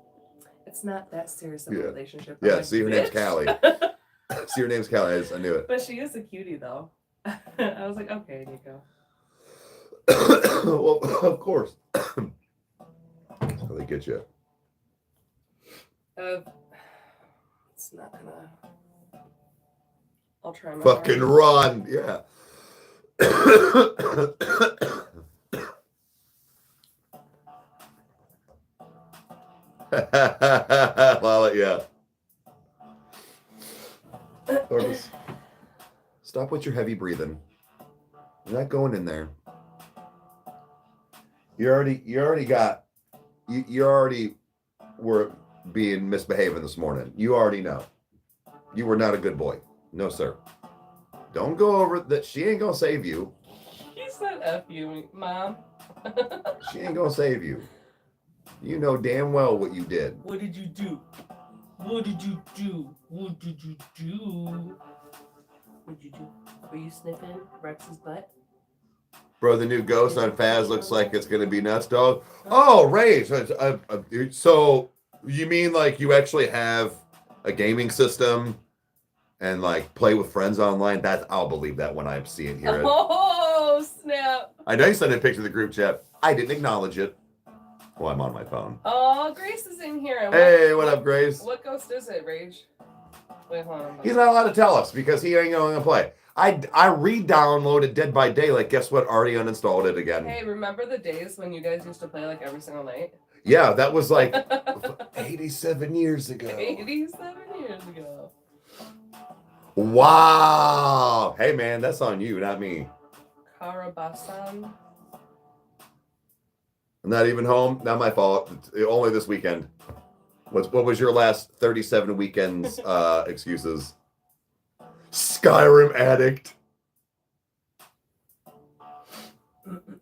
"It's not that serious of a relationship." Yeah, like, see, her name's Callie. See, her name's Callie. I knew it. But she is a cutie, though. I was like, okay, Nico. Well, of course. That's how they get you. It's not gonna. I'll try my fucking hardest. run, yeah. Well, yeah. Orvis, stop with your heavy breathing. You're not going in there. You already were being misbehaving this morning. You already know. You were not a good boy. No, sir. Don't go over that. She ain't gonna save you. He said F you, Mom. She ain't gonna save you. You know damn well what you did. What did you do? What did you do? What did you do? What did you do? Were you sniffing Rex's butt? Bro, the new Ghost on Faz looks like it's gonna be nuts, dog. Oh, Ray. So you mean like you actually have a gaming system and like play with friends online? I'll believe that when I see it here. Oh, snap. I know you sent a picture to the group chat. I didn't acknowledge it. Well, I'm on my phone. Oh, Grace is in here. Hey, what up, Grace? What ghost is it, Rage? Wait, hold on. He's not allowed to tell us because he ain't going to play. I re-downloaded Dead by Daylight. Guess what? Already uninstalled it again. Hey, remember the days when you guys used to play like every single night? Yeah, that was like 87 years ago. 87 years ago. Wow. Hey, man, that's on you, not me. Karabasan. I'm not even home. Not my fault. Only this weekend. What was your last 37 weekends excuses? Skyrim addict.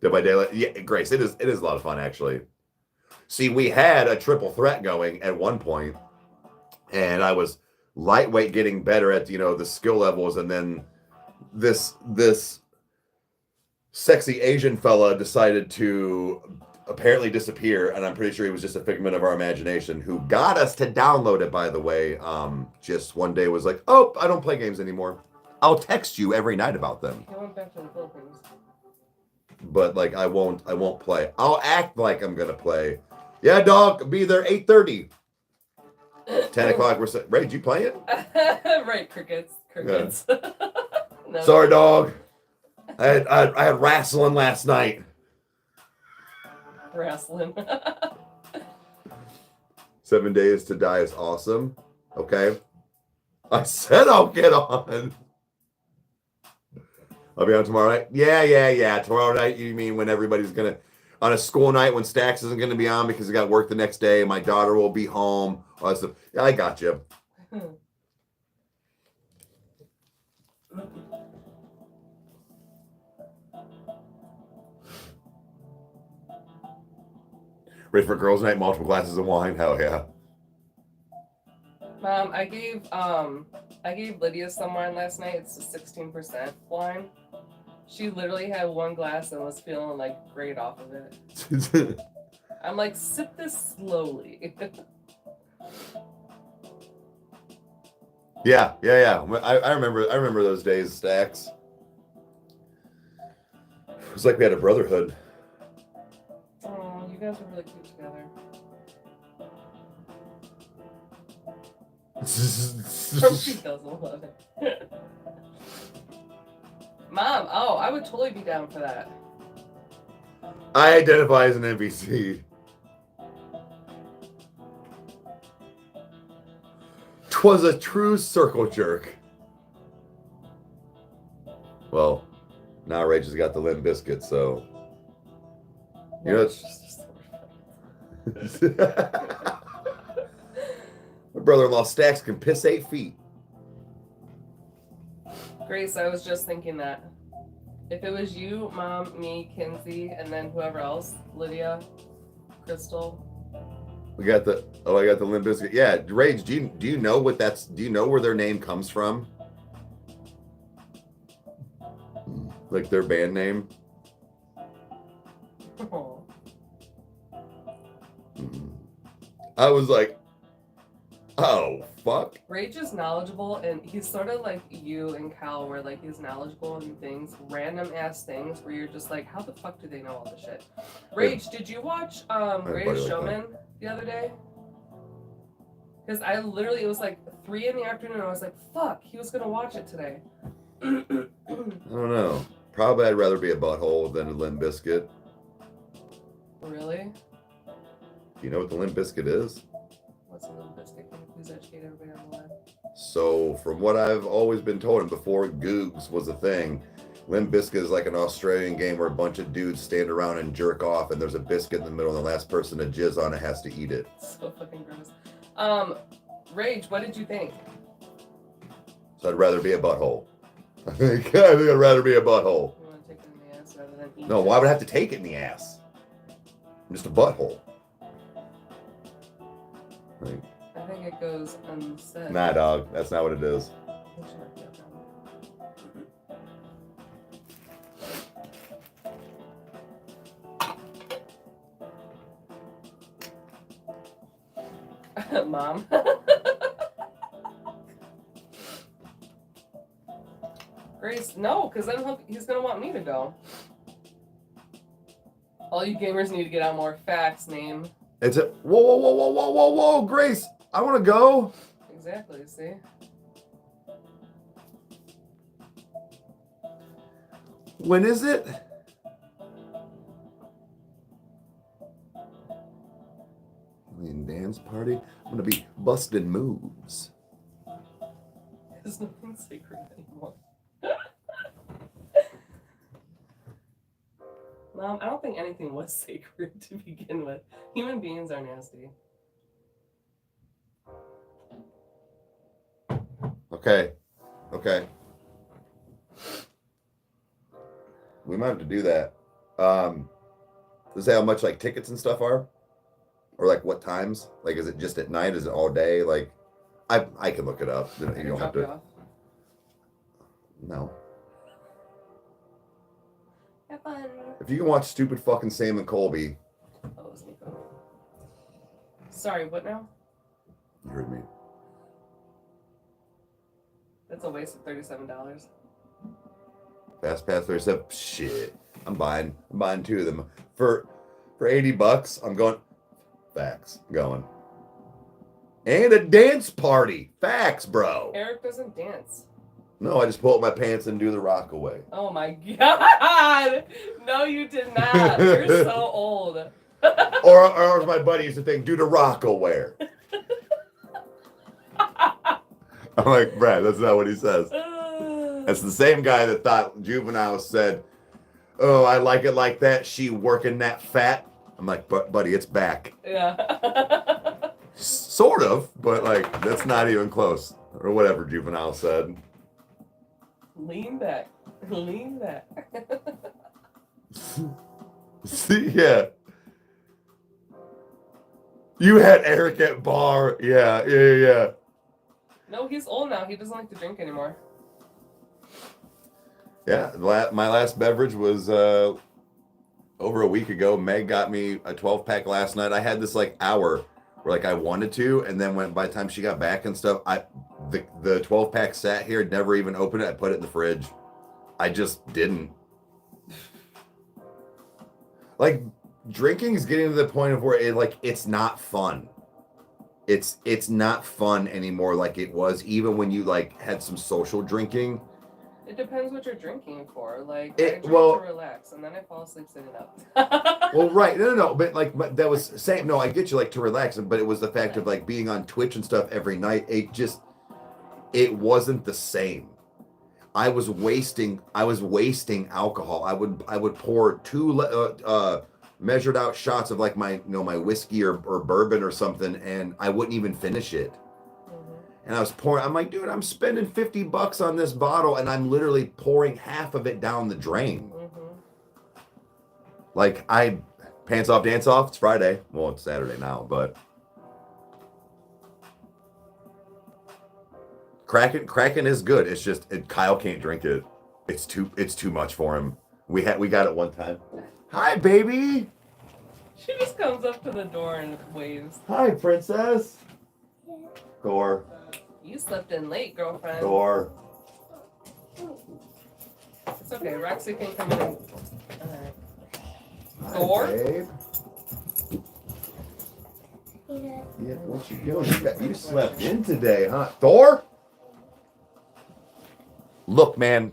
Dead by Daylight. Yeah, Grace, it is a lot of fun, actually. See, we had a triple threat going at one point, and I was lightweight getting better at, the skill levels, and then this sexy Asian fella decided to apparently disappear, and I'm pretty sure he was just a figment of our imagination, who got us to download it, by the way. Just one day was like, oh, I don't play games anymore. I'll text you every night about them. He went back to the Philippines. but like I won't play. I'll act like I'm gonna play. Yeah, dog, I'll be there 8:30. 10 o'clock. We're saying, Rage, you playing? Right, crickets. Yeah. No. Sorry, dog. I had wrestling last night. Wrestling. 7 Days to Die is awesome. Okay. I said I'll get on. I'll be on tomorrow night. Yeah. Tomorrow night, you mean when everybody's gonna on a school night when Stax isn't gonna be on because he got work the next day. My daughter will be home. All that stuff. Yeah, I got you. Ready for girls' night? Multiple glasses of wine? Hell yeah. Mom, I gave Lydia some wine last night. It's a 16% wine. She literally had one glass and was feeling like great off of it. I'm like, sip this slowly. Yeah. I remember those days, Stax. It was like we had a brotherhood. Oh, you guys were really cute together. She doesn't love it. Mom, oh, I would totally be down for that. I identify as an NPC. 'Twas a true circle jerk. Well, now Rage has got the Limp Bizkit, so you know it's my brother-in-law Stax can piss 8 feet. Grace, I was just thinking that. If it was you, Mom, me, Kinsey, and then whoever else, Lydia, Crystal. I got the Limp Bizkit. Yeah, Rage, do you know what that's do you know where their name comes from? Like their band name? Oh. I was like, oh, fuck. Rage is knowledgeable, and he's sort of like you and Cal, where like he's knowledgeable in things, random ass things, where you're just like, how the fuck do they know all this shit? Rage, did you watch Greatest Showman the other day? Because I literally, it was like 3 in the afternoon, and I was like, fuck, he was gonna watch it today. I don't know. Probably I'd rather be a butthole than a Limp Bizkit. Really? Do you know what the Limp Bizkit is? What's a Limp Bizkit? Can you please educate everybody on the web? So, from what I've always been told, and before Googs was a thing, Limp Bizkit is like an Australian game where a bunch of dudes stand around and jerk off, and there's a biscuit in the middle, and the last person to jizz on it has to eat it. So fucking gross. Rage, what did you think? So I'd rather be a butthole. I think I'd rather be a butthole. You want to take it in the ass rather than eat No, it? why would I have to take it in the ass? I'm just a butthole. I think it goes unsaid. Nah, dog. That's not what it is. Mom. Grace, no, because then he's going to want me to go. All you gamers need to get out more facts, name. It's a whoa, Grace, I want to go. Exactly, see? When is it? Alien dance party. I'm gonna be busting moves. There's nothing sacred anymore. Mom, I don't think anything was sacred to begin with. Human beings are nasty. Okay. We might have to do that. Does that how much like tickets and stuff are? Or like what times? Like is it just at night? Is it all day? Like I can look it up. You don't have to. No. Have fun. If you can watch stupid fucking Sam and Colby. Oh, it was Nico. Sorry, what now? You heard me. That's a waste of $37. Fast Pass 37. Shit. I'm buying 2 of them for $80. I'm going. Facts. Going. And a dance party. Facts, bro. Eric doesn't dance. No, I just pull up my pants and do the rock away. Oh my god! No, you did not. You're so old. or as my buddy used to think, do the rock away. I'm like, Brad, that's not what he says. That's the same guy that thought Juvenile said, oh, I like it like that. She working that fat. I'm like, buddy, it's back. Yeah. Sort of, but like, that's not even close. Or whatever Juvenile said. Lean back. Lean back. See, yeah. You had Eric at bar. Yeah. No, he's old now. He doesn't like to drink anymore. Yeah, my last beverage was over a week ago. Meg got me a 12-pack last night. I had this like hour where like I wanted to, and then by the time she got back and stuff, the 12-pack sat here, never even opened it. I put it in the fridge. I just didn't. Like, drinking is getting to the point of where it's not fun. It's not fun anymore like it was even when you like had some social drinking. It depends what you're drinking for. Like, I drink to relax, and then I fall asleep sitting up. Well, right. No. But that was saying, no, I get you, like, to relax. But it was the fact of, like, being on Twitch and stuff every night. It wasn't the same. I was wasting alcohol. I would pour 2 measured out shots of, like, my whiskey or bourbon or something, and I wouldn't even finish it. And I was pouring. I'm like, dude, I'm spending $50 on this bottle, and I'm literally pouring half of it down the drain. Like, pants off, dance off. It's Friday. Well, it's Saturday now, but Kraken is good. It's just Kyle can't drink it. It's too much for him. We got it one time. Hi, baby. She just comes up to the door and waves. Hi, princess. Door. You slept in late, girlfriend. Door. It's okay. Roxy can come in. All right. Hi, Door? babe. Yeah, what you doing? You slept in today, huh? Thor? Look, man.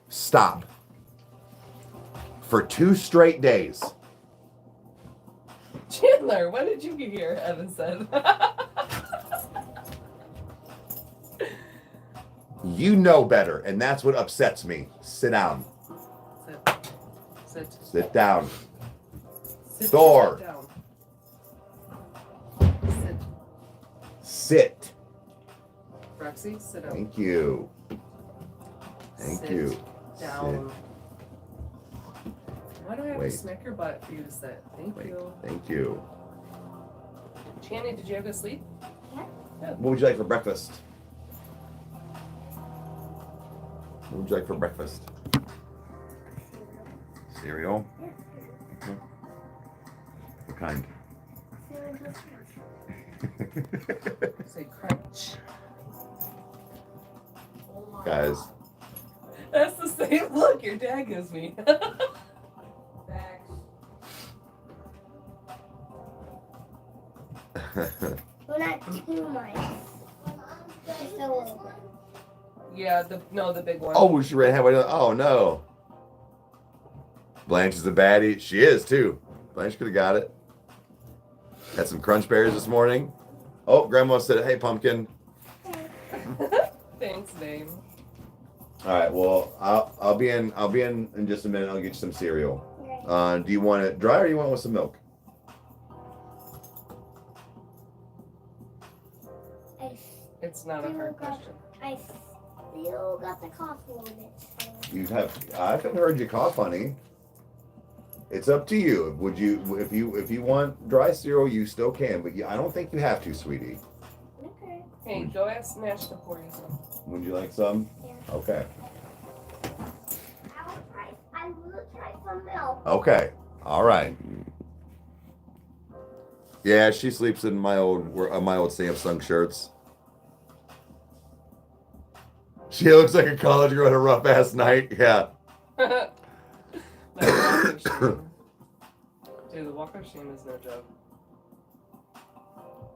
Stop. For 2 straight days. Chandler, when did you get here? Evan said. You know better, and that's what upsets me. Sit down. Sit down. Thor. Sit. Roxy, sit down. Thank you. Thank you. Down. Sit. Why do I have to smack your butt for you to sit? Thank you. Thank you. Channy, did you have good sleep? Yeah. What would you like for breakfast? What would you like for breakfast? Cereal? Okay. What kind? Say crunch. Guys. That's the same look your dad gives me. Well, not too much. Just a little bit. Yeah, the big one. Oh, she ran halfway down. Oh, no. Blanche is a baddie. She is, too. Blanche could have got it. Had some crunch berries this morning. Oh, Grandma said, hey, pumpkin. Thanks, babe. All right, well, I'll be in just a minute. I'll get you some cereal. Okay. Do you want it dry or do you want it with some milk? It's not a hard question. I still got the cough a little bit. So. I haven't heard you cough, honey. It's up to you. Would you, if you want dry cereal, you still can, but I don't think you have to, sweetie. Okay. Hey, go ask Nash to pour you some. Would you like some? Yeah. Okay. I will try some milk. Okay. All right. Yeah, she sleeps in my old Samsung shirts. She looks like a college girl at a rough ass night. Yeah. That's of shame. Dude, the walk of shame is no joke.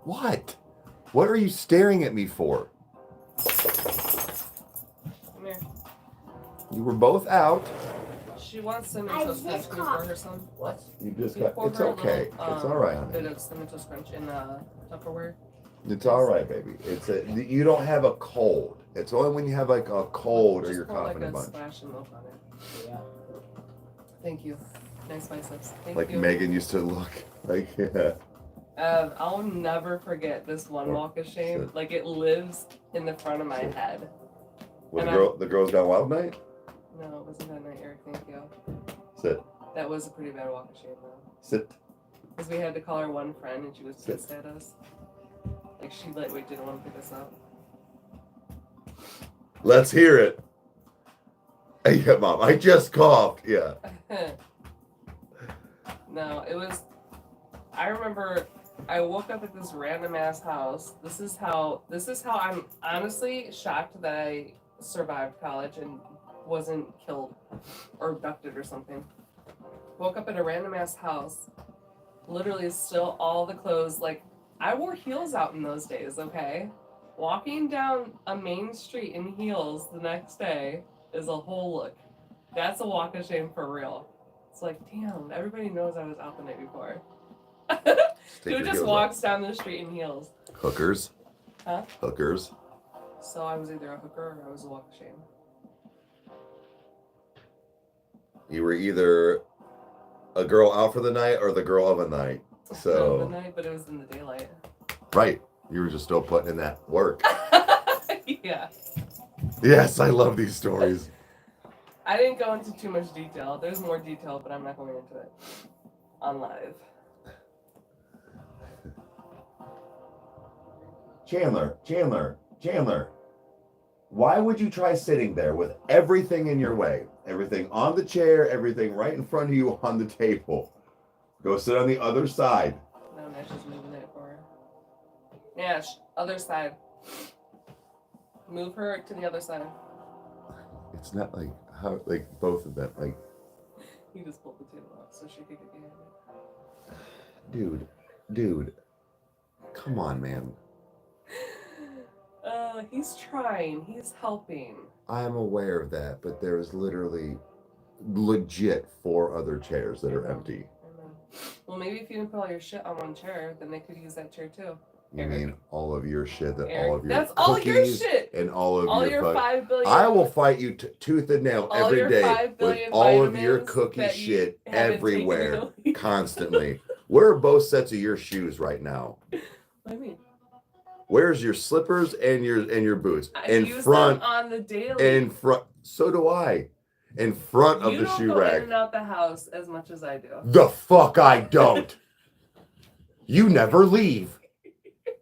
What? What are you staring at me for? Come here. You were both out. She wants cinnamon I toast crunch. just Can you pour her some? What? You just Can you got. pour It's her a okay. little, It's all right, bit honey. of cinnamon toast crunch in Tupperware? It's all right, baby. It's you don't have a cold. It's only when you have like a cold or Just you're pour coughing like a bunch. splash of milk on it. Yeah. Thank you. Nice biceps. Thank Like you. Megan used to look like. Yeah. I'll never forget this one walk of shame. Shit. Like it lives in the front of my head. Was And the girls got wild night? No, it wasn't that night, Eric. Thank you. Sit. That was a pretty bad walk of shame, though. Sit. Because we had to call our one friend and she was pissed at us. Like she lightweight didn't want to pick us up. Let's hear it. Hey, yeah, Mom. I just coughed. Yeah. No, it was. I remember I woke up at this random ass house. This is how I'm honestly shocked that I survived college and wasn't killed or abducted or something. Woke up at a random ass house. Literally still all the clothes, like I wore heels out in those days, okay? Walking down a main street in heels the next day is a whole look. That's a walk of shame for real. It's like, damn, everybody knows I was out the night before. Dude just walks down the street in heels. Hookers. Huh? Hookers. So I was either a hooker or I was a walk of shame. You were either a girl out for the night or the girl of a night. The So night, but it was in the daylight. right. You were just still putting in that work. Yeah. Yes, I love these stories. I didn't go into too much detail. There's more detail, but I'm not going into it on live. Chandler. Why would you try sitting there with everything in your way? Everything on the chair, everything right in front of you on the table. Go sit on the other side. No, Nash is moving it for her. Nash, other side. Move her to the other side. It's not like how like both of them. Like, He just pulled the table up so she could get behind dude. Come on, man. it. He's trying. He's helping. I'm aware of that, but there's literally legit 4 other chairs that are empty. I know. Well, maybe if you didn't put all your shit on one chair, then they could use that chair too. You Eric. mean all of your shit, that Eric, all of your that's cookies all your shit. and all of All your your 5 billion. I will fight you tooth and nail all every your day 5 with billion all of your vitamins cookie that you shit haven't everywhere, taken away. constantly. Where are both sets of your shoes right now? What do you mean? Where's your slippers and your boots? I In use front, them on the daily. in front. So do I. In front of you the don't shoe go rack. in and out the house as much as I do. The fuck I don't. You never leave.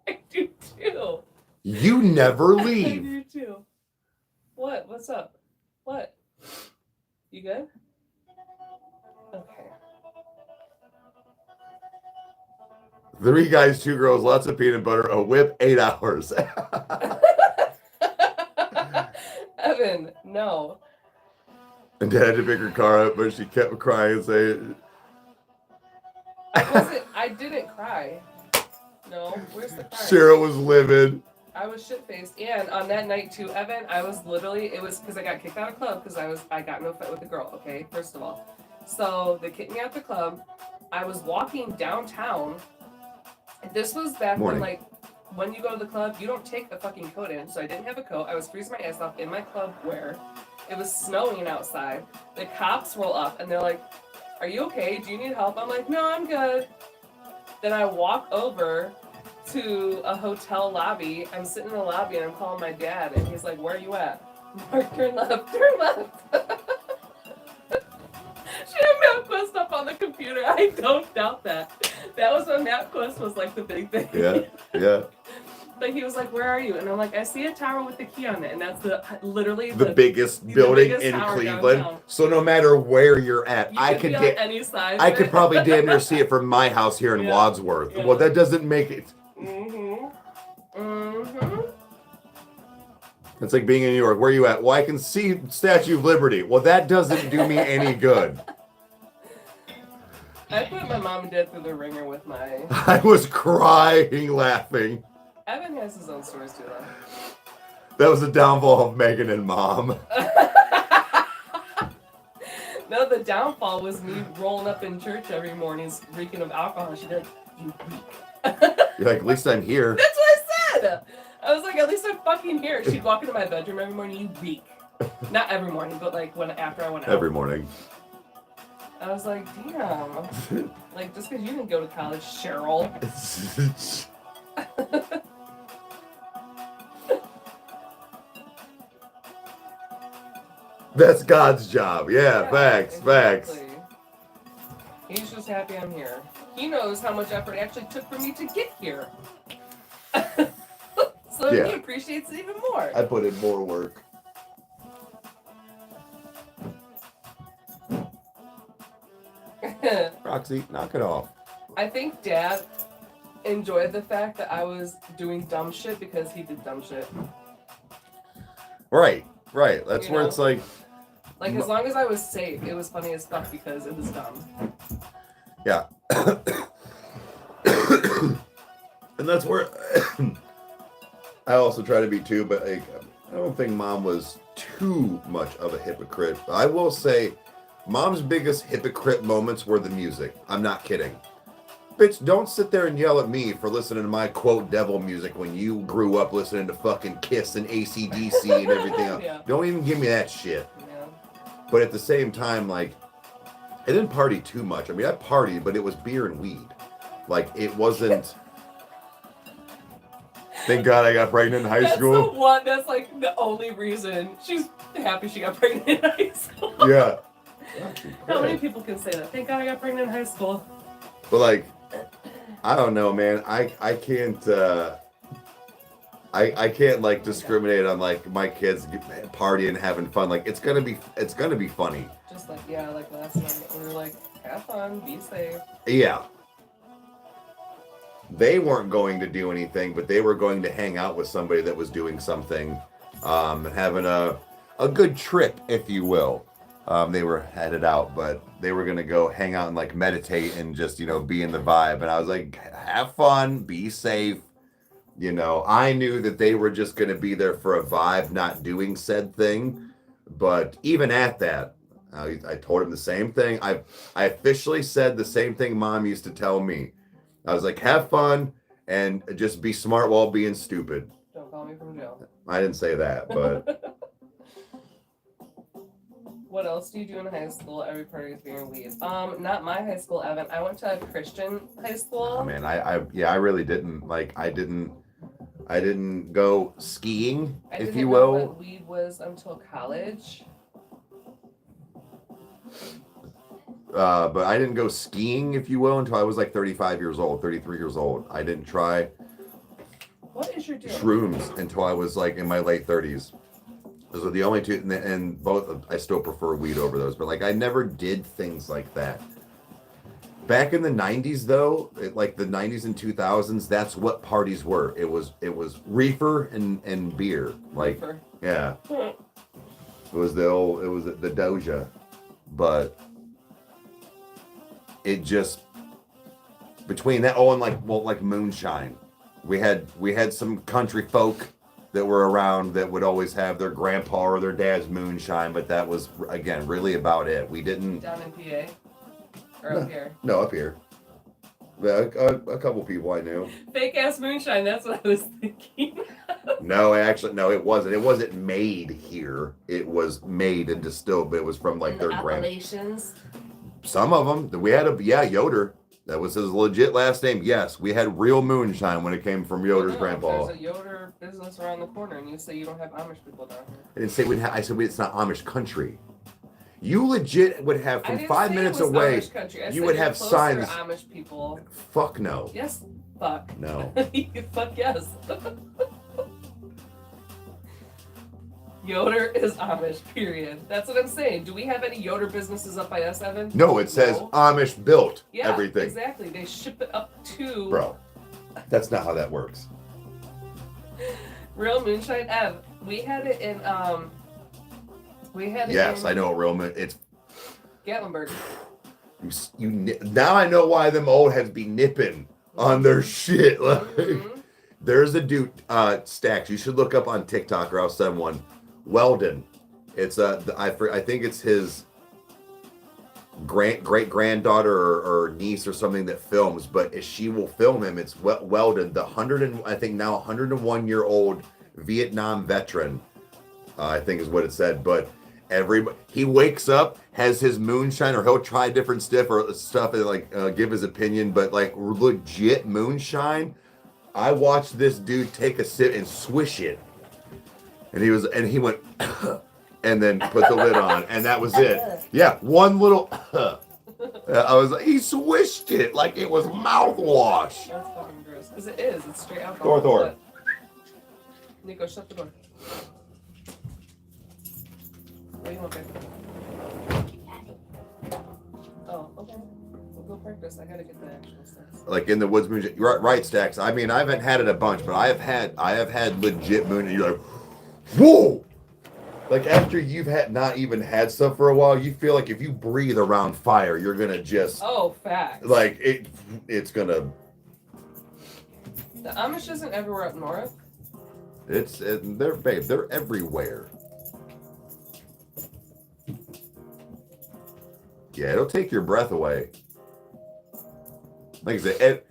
I do too. You never I leave. do too. What? What's up? What? You good? Okay. 3 guys, 2 girls, lots of peanut butter, a whip, 8 hours. Evan, no. And Dad had to pick her car up, but she kept crying and saying, I didn't cry. No, where's the cry? Cheryl was livid. I was shit-faced. And on that night too, Evan, I was literally, it was because I got kicked out of club because I got in a fight with a girl, okay, first of all. So they kicked me out the club. I was walking downtown. This was back Morning. when, like, when you go to the club, you don't take a fucking coat in. So I didn't have a coat. I was freezing my ass off in my club wear. It was snowing outside. The cops roll up and they're like, "Are you okay? Do you need help?" I'm like, "No, I'm good." Then I walk over to a hotel lobby. I'm sitting in the lobby and I'm calling my dad and he's like, "Where are you at?" Mark, turn left, turn left. She had MapQuest up on the computer. I don't doubt that. That was when MapQuest was like the big thing. Yeah. But he was like, "Where are you?" And I'm like, "I see a tower with the key on it." And that's literally The biggest building biggest in tower Cleveland. downtown. So no matter where you're at, You I could could be on get. any side. I could probably damn near see it from my house here in Yeah. Wadsworth. Yeah. Well, that doesn't make it. It's like being in New York. Where are you at? Well, I can see Statue of Liberty. Well, that doesn't do me any good. I put my mom and dad through the ringer with my... I was crying laughing. Evan has his own stories too, though. That was the downfall of Megan and Mom. No, the downfall was me rolling up in church every morning reeking of alcohol. And she'd be like, you reek. You're like, at least I'm here. That's what I said. I was like, at least I'm fucking here. She'd walk into my bedroom every morning, you reek. Not every morning, but like after I went out. Every morning. I was like, damn. Like, just because you didn't go to college, Cheryl. That's God's job. Yeah, facts, exactly. facts. He's just happy I'm here. He knows how much effort it actually took for me to get here. So Yeah. he appreciates it even more. I put in more work. Roxy, knock it off. I think Dad enjoyed the fact that I was doing dumb shit because he did dumb shit. Right. That's You where know? it's like, Like, as long as I was safe, it was funny as fuck because it was dumb. yeah. And that's where I also try to be too, but like, I don't think Mom was too much of a hypocrite. I will say Mom's biggest hypocrite moments were the music. I'm not kidding. Bitch, don't sit there and yell at me for listening to my quote devil music when you grew up listening to fucking Kiss and AC/DC and everything else. Yeah. Don't even give me that shit. Yeah. But at the same time, like, I didn't party too much. I mean, I partied, but it was beer and weed. Like, it wasn't... Thank God I got pregnant in high school. That's like the only reason she's happy she got pregnant in high school. Yeah. How many people can say that? Thank God I got pregnant in high school. But like, I don't know, man. I can't I can't like discriminate on like my kids partying and having fun. Like it's gonna be funny. Just like like last night we were like, have fun, be safe. Yeah. They weren't going to do anything, but they were going to hang out with somebody that was doing something, and having a good trip, if you will. They were headed out, but they were gonna go hang out and like meditate and just, be in the vibe. And I was like, have fun, be safe. I knew that they were just gonna be there for a vibe, not doing said thing. But even at that, I told him the same thing. I officially said the same thing Mom used to tell me. I was like, have fun and just be smart while being stupid. Don't call me from jail. I didn't say that, but what else do you do in high school? Every party is beer and weed. Not my high school, Evan. I went to a Christian high school. oh man, I really didn't I didn't go skiing, I if didn't you know will. what weed was until college. But I didn't go skiing, if you will, until I was like 35 years old, 33 years old. I didn't try What is your deal? shrooms until I was like in my late 30s. Those are the only two, and both, I still prefer weed over those, but like I never did things like that. Back in the 90s though, like the 90s and 2000s, that's what parties were. It was reefer and beer. Like, Reefer. yeah. It was the Doja, but it just, between that, and like moonshine. We had some country folk that were around that would always have their grandpa or their dad's moonshine, but that was, again, really about it. We didn't... Down in PA? Or up here? No, up here. A couple people I knew. Fake ass moonshine, that's what I was thinking. No, it wasn't. It wasn't made here. It was made and distilled, but it was from like In their the grand... Appalachians? Some of them. We had Yoder. That was his legit last name. Yes, we had real moonshine when it came from Yoder's grandpa. There's a Yoder business around the corner, and you say you don't have Amish people down here. I didn't say I said it's not Amish country. You legit would have I from didn't 5 say minutes it was away. Amish country. I You said would you're have closer signs. to Amish people. Fuck no. Yes, fuck. No. Fuck yes. Yoder is Amish, period. That's what I'm saying. Do we have any Yoder businesses up by us, Evan? No, it says Amish built Yeah, everything. exactly. They ship it up to... Bro, that's not how that works. Real moonshine. Ev, we had it in, Yes, I know a real it's Gatlinburg. Now I know why them old heads be nipping on their shit. Like, there's a dude, Stacks. You should look up on TikTok, or I'll send one. Weldon. It's I think it's his great granddaughter or niece or something that films, but she will film him. It's Weldon, the 101-year-old Vietnam veteran. I think is what it said, but. He wakes up, has his moonshine, or he'll try different stuff and like give his opinion, but like legit moonshine. I watched this dude take a sip and swish it, and he went and then put the lid on, and that was it. Yeah, one little. I was like, he swished it like it was mouthwash. That's fucking gross. Because it is. It's straight alcohol. Thor. Nico, shut the door. What do you want, babe? Oh, okay. We'll go practice. I gotta get the actual steps. Like in the woods moonshine. Right, Stacks. I mean, I haven't had it a bunch, but I have had legit moon, and you're like, whoa! Like after you've not even had stuff for a while, you feel like if you breathe around fire, you're gonna just. Oh, facts. Like it's gonna. The Amish isn't everywhere up north. They're everywhere. Yeah, it'll take your breath away. Like I said,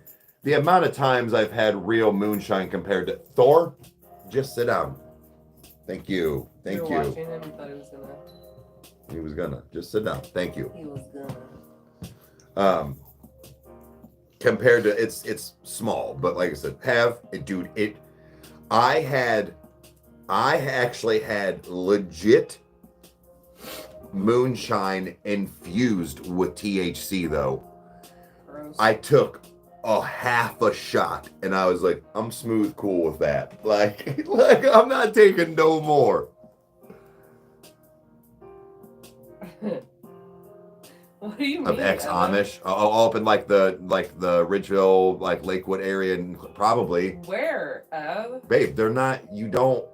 the amount of times I've had real moonshine compared to Thor, just sit down. Thank you. Thank you. Watching him, thought He was gonna. Just sit down. Thank you. He was gonna. Compared to it's small, but like I said, I actually had legit moonshine infused with THC though. Gross. I took a half a shot and I was like, I'm smooth cool with that. Like I'm not taking no more. What do you mean? Of ex-Amish. All up in like the Ridgeville, like Lakewood area, and probably. Where, Ev? Babe, they're not. You don't.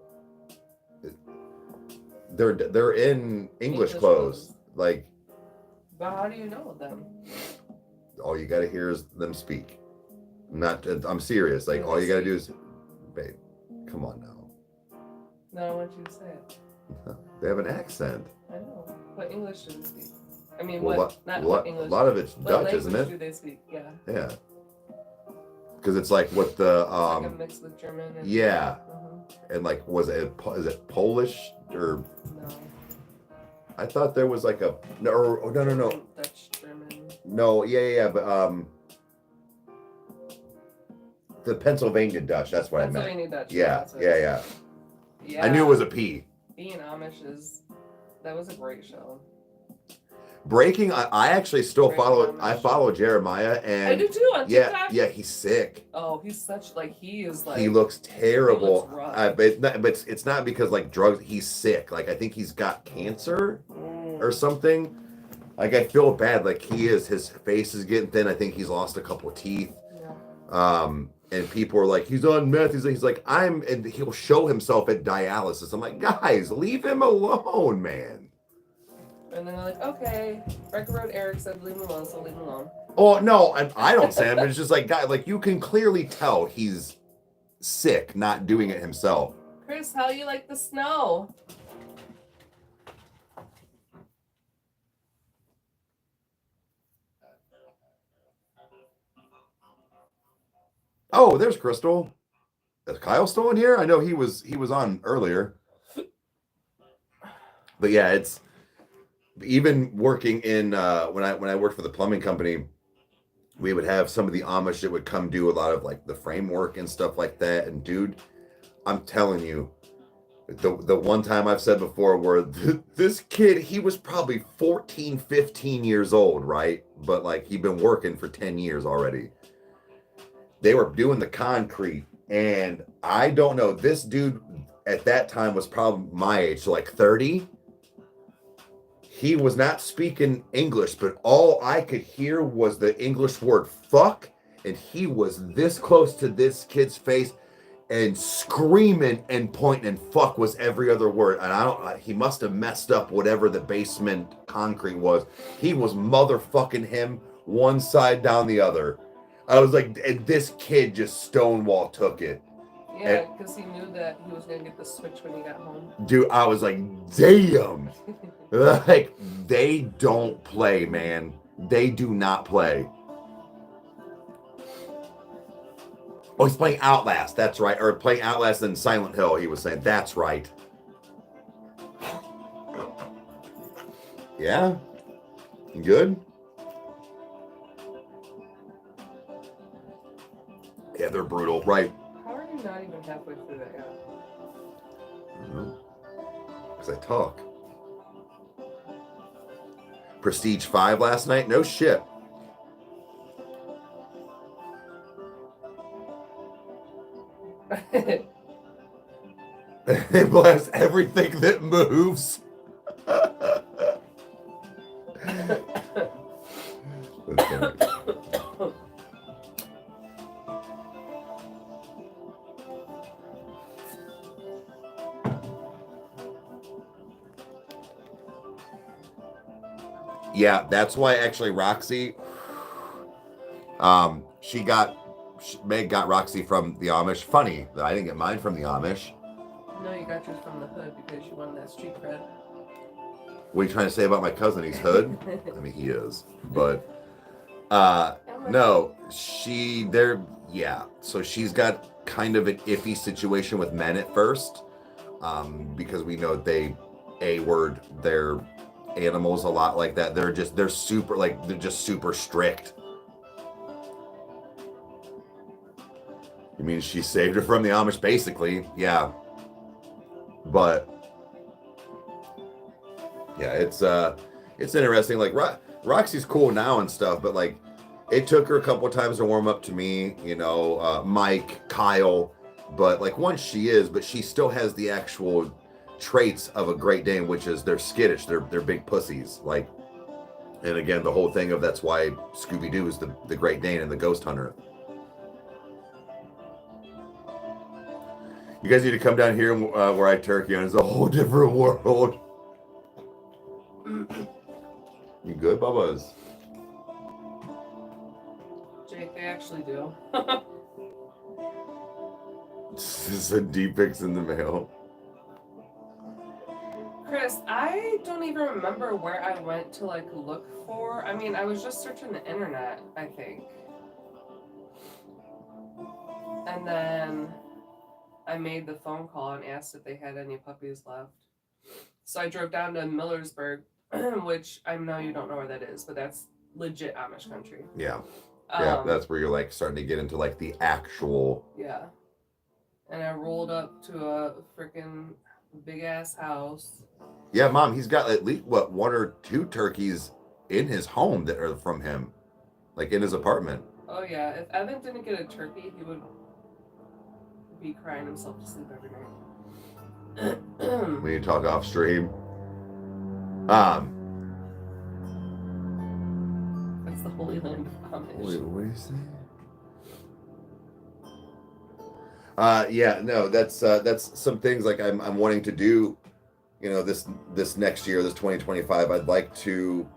They're in English clothes. Like. But how do you know them? All you gotta hear is them speak. I'm serious. Like all you gotta do is, babe, come on now. No, I want you to say it. They have an accent. I know. What English do they speak? I mean, Well, what English? A lot of it's Dutch, isn't it? Do they speak? Yeah. Yeah. Because it's like what the It's like a mix with German. And yeah. And like, is it Polish or? No. I thought there was like a no. Dutch, German. No, yeah, but the Pennsylvania Dutch. That's what I meant. Pennsylvania Dutch. Yeah. Yeah. I knew it was a P. Being Amish that was a great show. Breaking, I actually still Breaking I Amish. follow Jeremiah, and I do too on TikTok. yeah, he's sick. Oh, he's such he is like. He looks terrible. He looks rough. But it's not because like drugs. He's sick. Like I think he's got cancer or something. Like I feel bad. Like his face is getting thin. I think he's lost a couple of teeth. Yeah. And people are like, he's on meth. He's like, and he'll show himself at dialysis. I'm like, guys, leave him alone, man. And then they're like, okay, Rykerroad Eric said leave him alone, so leave him alone. Oh no, I don't say him. But it's just like, guy, like you can clearly tell he's sick, not doing it himself. Chris, how you like the snow? Oh, there's Crystal. Is Kyle still in here? I know he was on earlier. But yeah, it's even working in when I worked for the plumbing company, we would have some of the Amish that would come do a lot of like the framework and stuff like that. And dude, I'm telling you, the one time I've said before where this kid, he was probably 14, 15 years old, right? But like he'd been working for 10 years already. They were doing the concrete, and I don't know, this dude at that time was probably my age, so like 30. He was not speaking English, but all I could hear was the English word fuck, and he was this close to this kid's face, and screaming and pointing, and fuck was every other word. And he must have messed up whatever the basement concrete was. He was motherfucking him one side down the other. I was like, and this kid just stonewall took it. Yeah, because he knew that he was gonna get the switch when he got home. Dude, I was like, damn. Like, they don't play, man. They do not play. Oh, he's playing Outlast. That's right. Or playing Outlast and Silent Hill, he was saying. That's right. Yeah? Good? Yeah, they're brutal. Right. How are you not even halfway through that yet? I don't know. Because I talk. Prestige 5 last night? No shit. It blasts everything that moves. Yeah, that's why actually Roxy, Meg got Roxy from the Amish. Funny that I didn't get mine from the Amish. No, you got yours from the hood because you wanted that street cred. What are you trying to say about my cousin? He's hood? I mean, he is. But, no, so she's got kind of an iffy situation with men at first. Because we know they're animals a lot like that. They're just super strict. You mean she saved her from the Amish, basically? Yeah. But yeah, it's interesting. Like Roxy's cool now and stuff, but like it took her a couple of times to warm up to me. You know, Mike, Kyle, but like once but she still has the actual traits of a Great Dane, which is they're skittish, they're big pussies. Like, and again, the whole thing of that's why Scooby-Doo is the Great Dane and the Ghost Hunter. You guys need to come down here where I turkey on. It's a whole different world. You good, Bubba's? Jake, they actually do. Send D-pics in the mail. Chris, I don't even remember where I went to like look for. I mean, I was just searching the internet, I think. And then I made the phone call and asked if they had any puppies left. So I drove down to Millersburg, which I know you don't know where that is, but that's legit Amish country. Yeah. Yeah, that's where you're like starting to get into like the actual. Yeah. And I rolled up to a freaking big ass house. Yeah, Mom, he's got at least one or two turkeys in his home that are from him, like in his apartment. Oh yeah, if Evan didn't get a turkey, he would be crying himself to sleep every night. We need to talk off stream. That's the Holy Land of Amish. Wait, what are you saying? Yeah, no, that's some things like I'm wanting to do, you know, this next year, this 2025. I'd like to.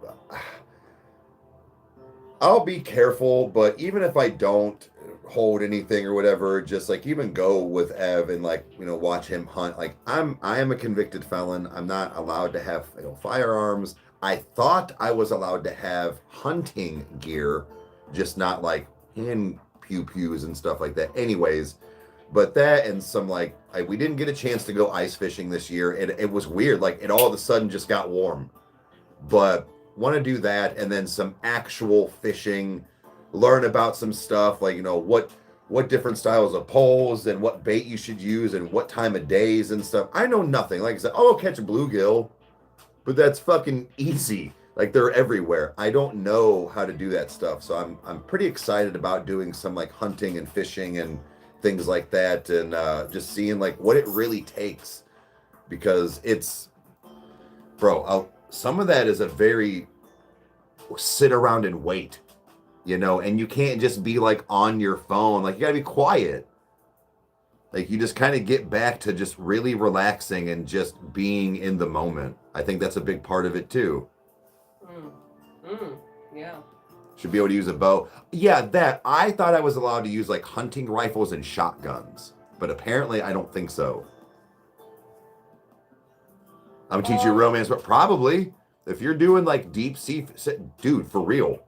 I'll be careful, but even if I don't hold anything or whatever, just like even go with Ev and like, you know, watch him hunt. Like I am a convicted felon. I'm not allowed to have, you know, firearms. I thought I was allowed to have hunting gear, just not like hand pews and stuff like that. Anyways, but that and some like we didn't get a chance to go ice fishing this year. It was weird. Like it all of a sudden just got warm, but want to do that and then some actual fishing, learn about some stuff like, you know, what different styles of poles and what bait you should use and what time of days and stuff. I know nothing. Like I said, I'll catch a bluegill, but that's fucking easy. Like they're everywhere. I don't know how to do that stuff. So I'm pretty excited about doing some like hunting and fishing and things like that, and just seeing like what it really takes, because it's, bro, some of that is a very sit around and wait, you know, and you can't just be like on your phone. Like you gotta be quiet. Like you just kind of get back to just really relaxing and just being in the moment. I think that's a big part of it too. Yeah. Should be able to use a bow. Yeah, that. I thought I was allowed to use like hunting rifles and shotguns, but apparently I don't think so. I'm gonna teach you romance, but probably if you're doing like deep sea, dude, for real.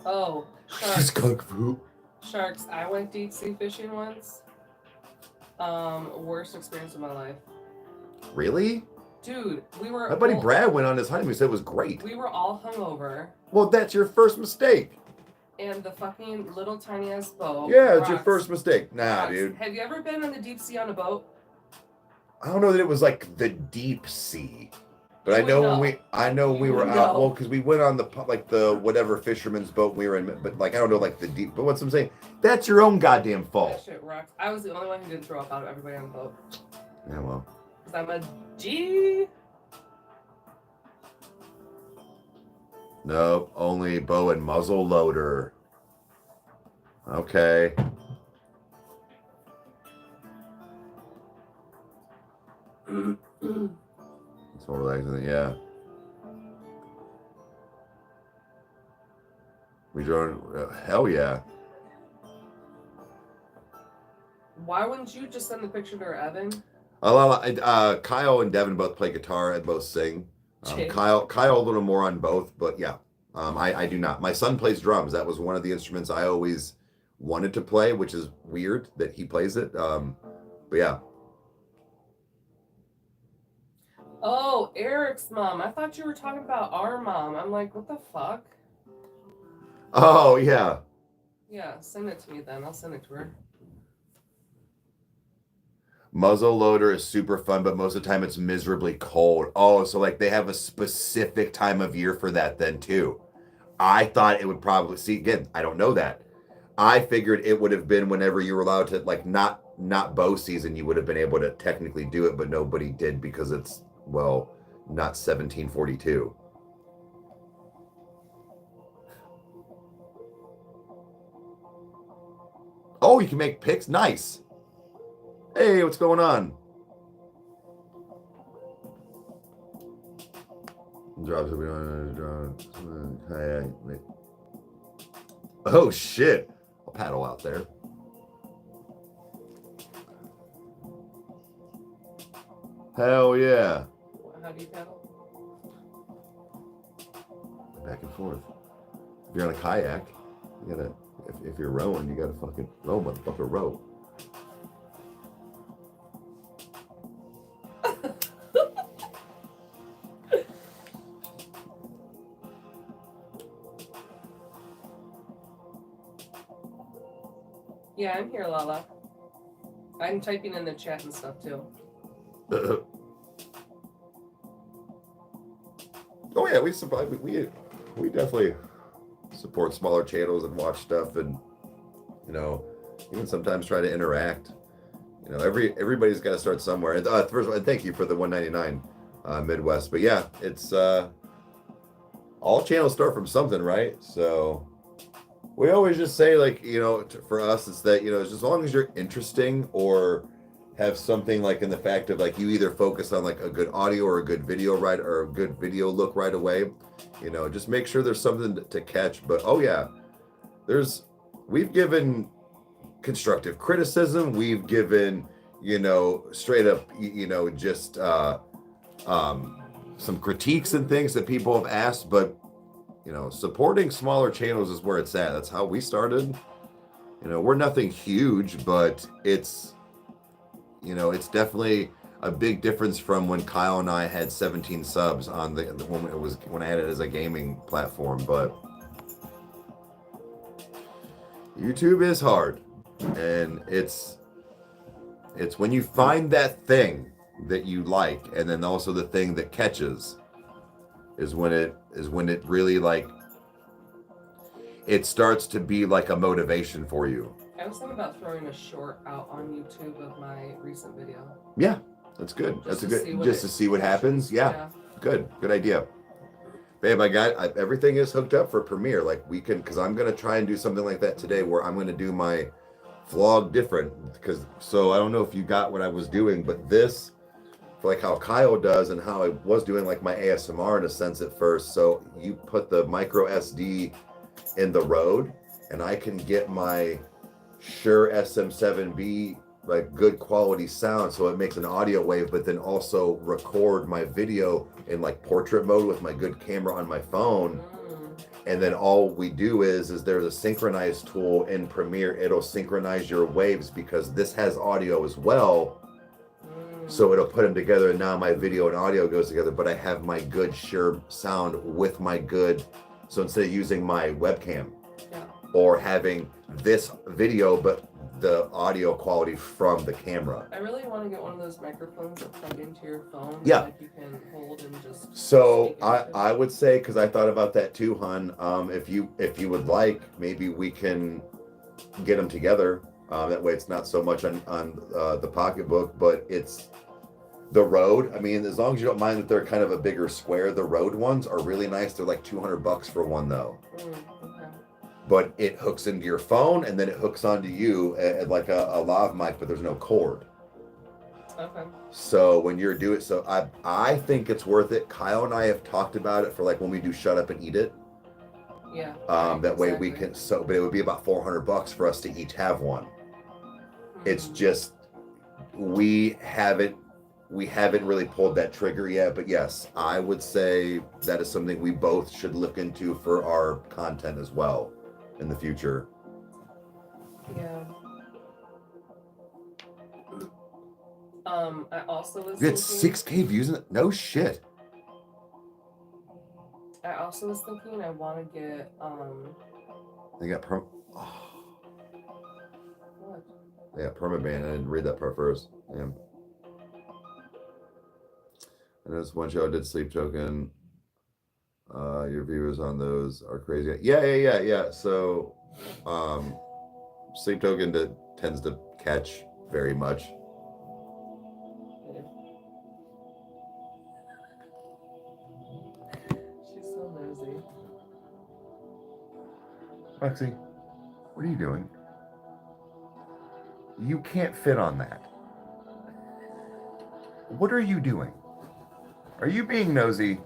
Oh, sharks. Kung fu. Sharks. I went deep sea fishing once. Worst experience of my life. Really? Dude, we were. My buddy Brad went on his honeymoon. Said it was great. We were all hungover. Well, that's your first mistake. And the fucking little tiny ass boat. Yeah, it's your first mistake. Nah, rocks. dude. Have you ever been on the deep sea on a boat? I don't know that it was like the deep sea, but I know when we were out. Well, because we went on the whatever fisherman's boat we were in, but like I don't know like the deep. But what's I'm saying? That's your own goddamn That fault. shit rocks. I was the only one who didn't throw up out of everybody on the boat. Yeah, well. Cause I'm a G. Nope, only bow and muzzle loader. Okay. It's more relaxing, yeah. We joined, hell yeah. Why wouldn't you just send the picture to Evan? Kyle and Devin both play guitar and both sing. Kyle a little more on both, but yeah. I do not. My son plays drums. That was one of the instruments I always wanted to play, which is weird that he plays it. But yeah. Oh, Eric's mom. I thought you were talking about our mom. I'm like, what the fuck? Oh, yeah. Yeah, send it to me then. I'll send it to her. Muzzle loader is super fun, but most of the time it's miserably cold. Oh, so like they have a specific time of year for that then too. I thought it would probably, see again, I don't know that. I figured it would have been whenever you were allowed to, like not bow season, you would have been able to technically do it, but nobody did because it's, well, not 1742. Oh, you can make picks? Nice. Hey, what's going on? Drops kayak. Oh shit! I'll paddle out there. Hell yeah! How do you paddle? Back and forth. If you're on a kayak, you gotta. If you're rowing, you gotta fucking row, motherfucker, row. Yeah, I'm here, Lala. I'm typing in the chat and stuff too. Oh yeah, we definitely support smaller channels and watch stuff, and you know, even sometimes try to interact. You know, everybody's got to start somewhere. And first of all, thank you for the $1.99 Midwest. But yeah, it's all channels start from something, right? So we always just say, like, you know, for us, it's that, you know, as long as you're interesting or have something like in the fact of like you either focus on like a good audio or a good video or a good video look right away, you know, just make sure there's something to catch. But oh yeah, we've given constructive criticism, we've given, you know, straight up, you know, just some critiques and things that people have asked, but you know, supporting smaller channels is where it's at. That's how we started. You know, we're nothing huge, but it's, you know, it's definitely a big difference from when Kyle and I had 17 subs on when I had it as a gaming platform. But YouTube is hard, and it's when you find that thing that you like, and then also the thing that catches is when it really, like, it starts to be like a motivation for you. I was thinking about throwing a short out on YouTube of my recent video. Yeah, that's good. That's a good, just to see what happens. Yeah. Good idea. Babe, everything is hooked up for Premiere. Like we can, because I'm gonna try and do something like that today, where I'm gonna do my vlog different because so I don't know if you got what I was doing, but this for like how Kyle does and how I was doing like my ASMR in a sense at first. So you put the micro SD in the Rode and I can get my Shure SM7B like good quality sound, so it makes an audio wave, but then also record my video in like portrait mode with my good camera on my phone. And then all we do is there's a synchronize tool in Premiere. It'll synchronize your waves because this has audio as well. So it'll put them together, and now my video and audio goes together, but I have my good Shure sound with my good, so instead of using my webcam or having this video, but the audio quality from the camera. I really want to get one of those microphones that plug into your phone. Yeah. Like you can hold and just. So I would say, because I thought about that too, hun. If you would like, maybe we can get them together. That way, it's not so much on the pocketbook, but it's the Rode. I mean, as long as you don't mind that they're kind of a bigger square, the Rode ones are really nice. They're like $200 for one though. Okay. But it hooks into your phone and then it hooks onto you at like a lav mic, but there's no cord. Okay. So when you're doing, so I think it's worth it. Kyle and I have talked about it for like when we do Shut Up and Eat It. Yeah. That way we can, so, but it would be about $400 for us to each have one. It's just, we haven't really pulled that trigger yet, but yes, I would say that is something we both should look into for our content as well in the future. Yeah. I also was. You had thinking, 6K views in it? No shit. I also was thinking I want to get They got What? They got permaban. I didn't read that part first. Yeah. And this one show I did Sleep Token. Your viewers on those are crazy. Yeah. So, Sleep Token tends to catch very much. She's so nosy. Roxy, what are you doing? You can't fit on that. What are you doing? Are you being nosy?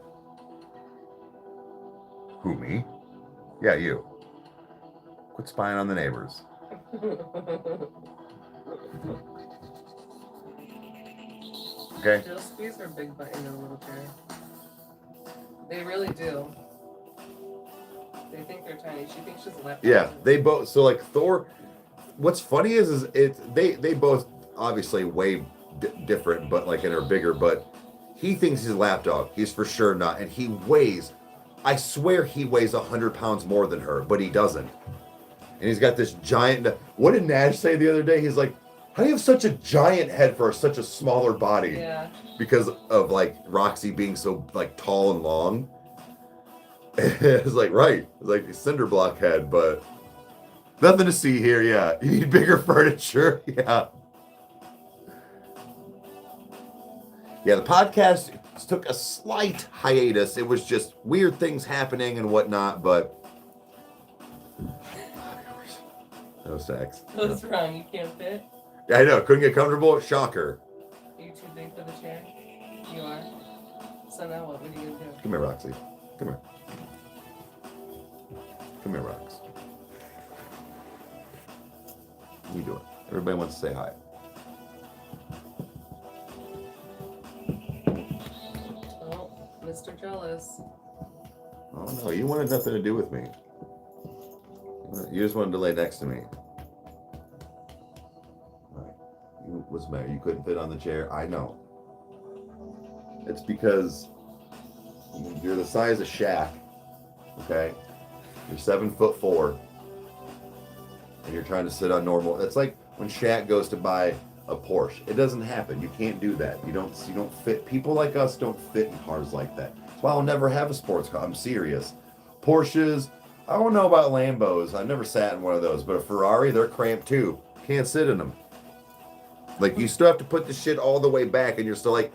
Who, me? Yeah, you. Quit spying on the neighbors. Okay? She'll squeeze her big butt into a little chair. They really do. They think they're tiny. She thinks she's left. Yeah, they both. So like Thor. What's funny is they both obviously way different, but like and are bigger. But he thinks he's a lapdog. He's for sure not, and he weighs. I swear he weighs 100 pounds more than her, but he doesn't. And he's got this giant. What did Nash say the other day? He's like, "How do you have such a giant head for such a smaller body?" Yeah. Because of like Roxy being so like tall and long. It's like right, it's like a cinder block head, but nothing to see here. Yeah, you need bigger furniture. Yeah. Yeah, the podcast took a slight hiatus. It was just weird things happening and whatnot, but no sex. What's wrong? You can't fit? I know, couldn't get comfortable. Shocker. Are you too big for the chair? You are? So now what are you going to do? Come here, Roxy. Come here. Come here, Rox. What are you doing? Everybody wants to say hi. Oh, Mr. Jealous. Oh no, you wanted nothing to do with me. You just wanted to lay next to me. What's the matter? You couldn't fit on the chair? I know. It's because you're the size of Shaq, okay? You're 7'4", and you're trying to sit on normal. It's like when Shaq goes to buy a Porsche. It doesn't happen. You can't do that. You don't fit. People like us don't fit in cars like that. That's why I'll never have a sports car. I'm serious. Porsches, I don't know about Lambos. I've never sat in one of those, but a Ferrari, they're cramped too. Can't sit in them. Like you still have to put the shit all the way back, and you're still like,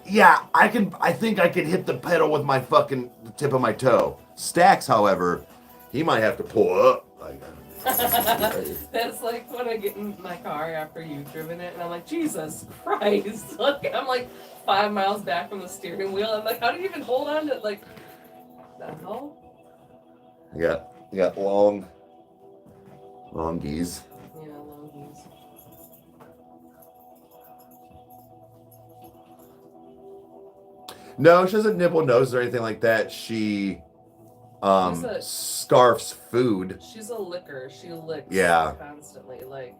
yeah, I think I can hit the pedal with my fucking tip of my toe. Stacks, however, he might have to pull up. Like, That's like when I get in my car after you've driven it, and I'm like, Jesus Christ! Like I'm like 5 miles back from the steering wheel. I'm like, how do you even hold on to it? Like, the hell? You got long geese. Yeah, long geese. No, she doesn't nibble noses or anything like that. She scarfs food. She's a licker. She licks constantly. Like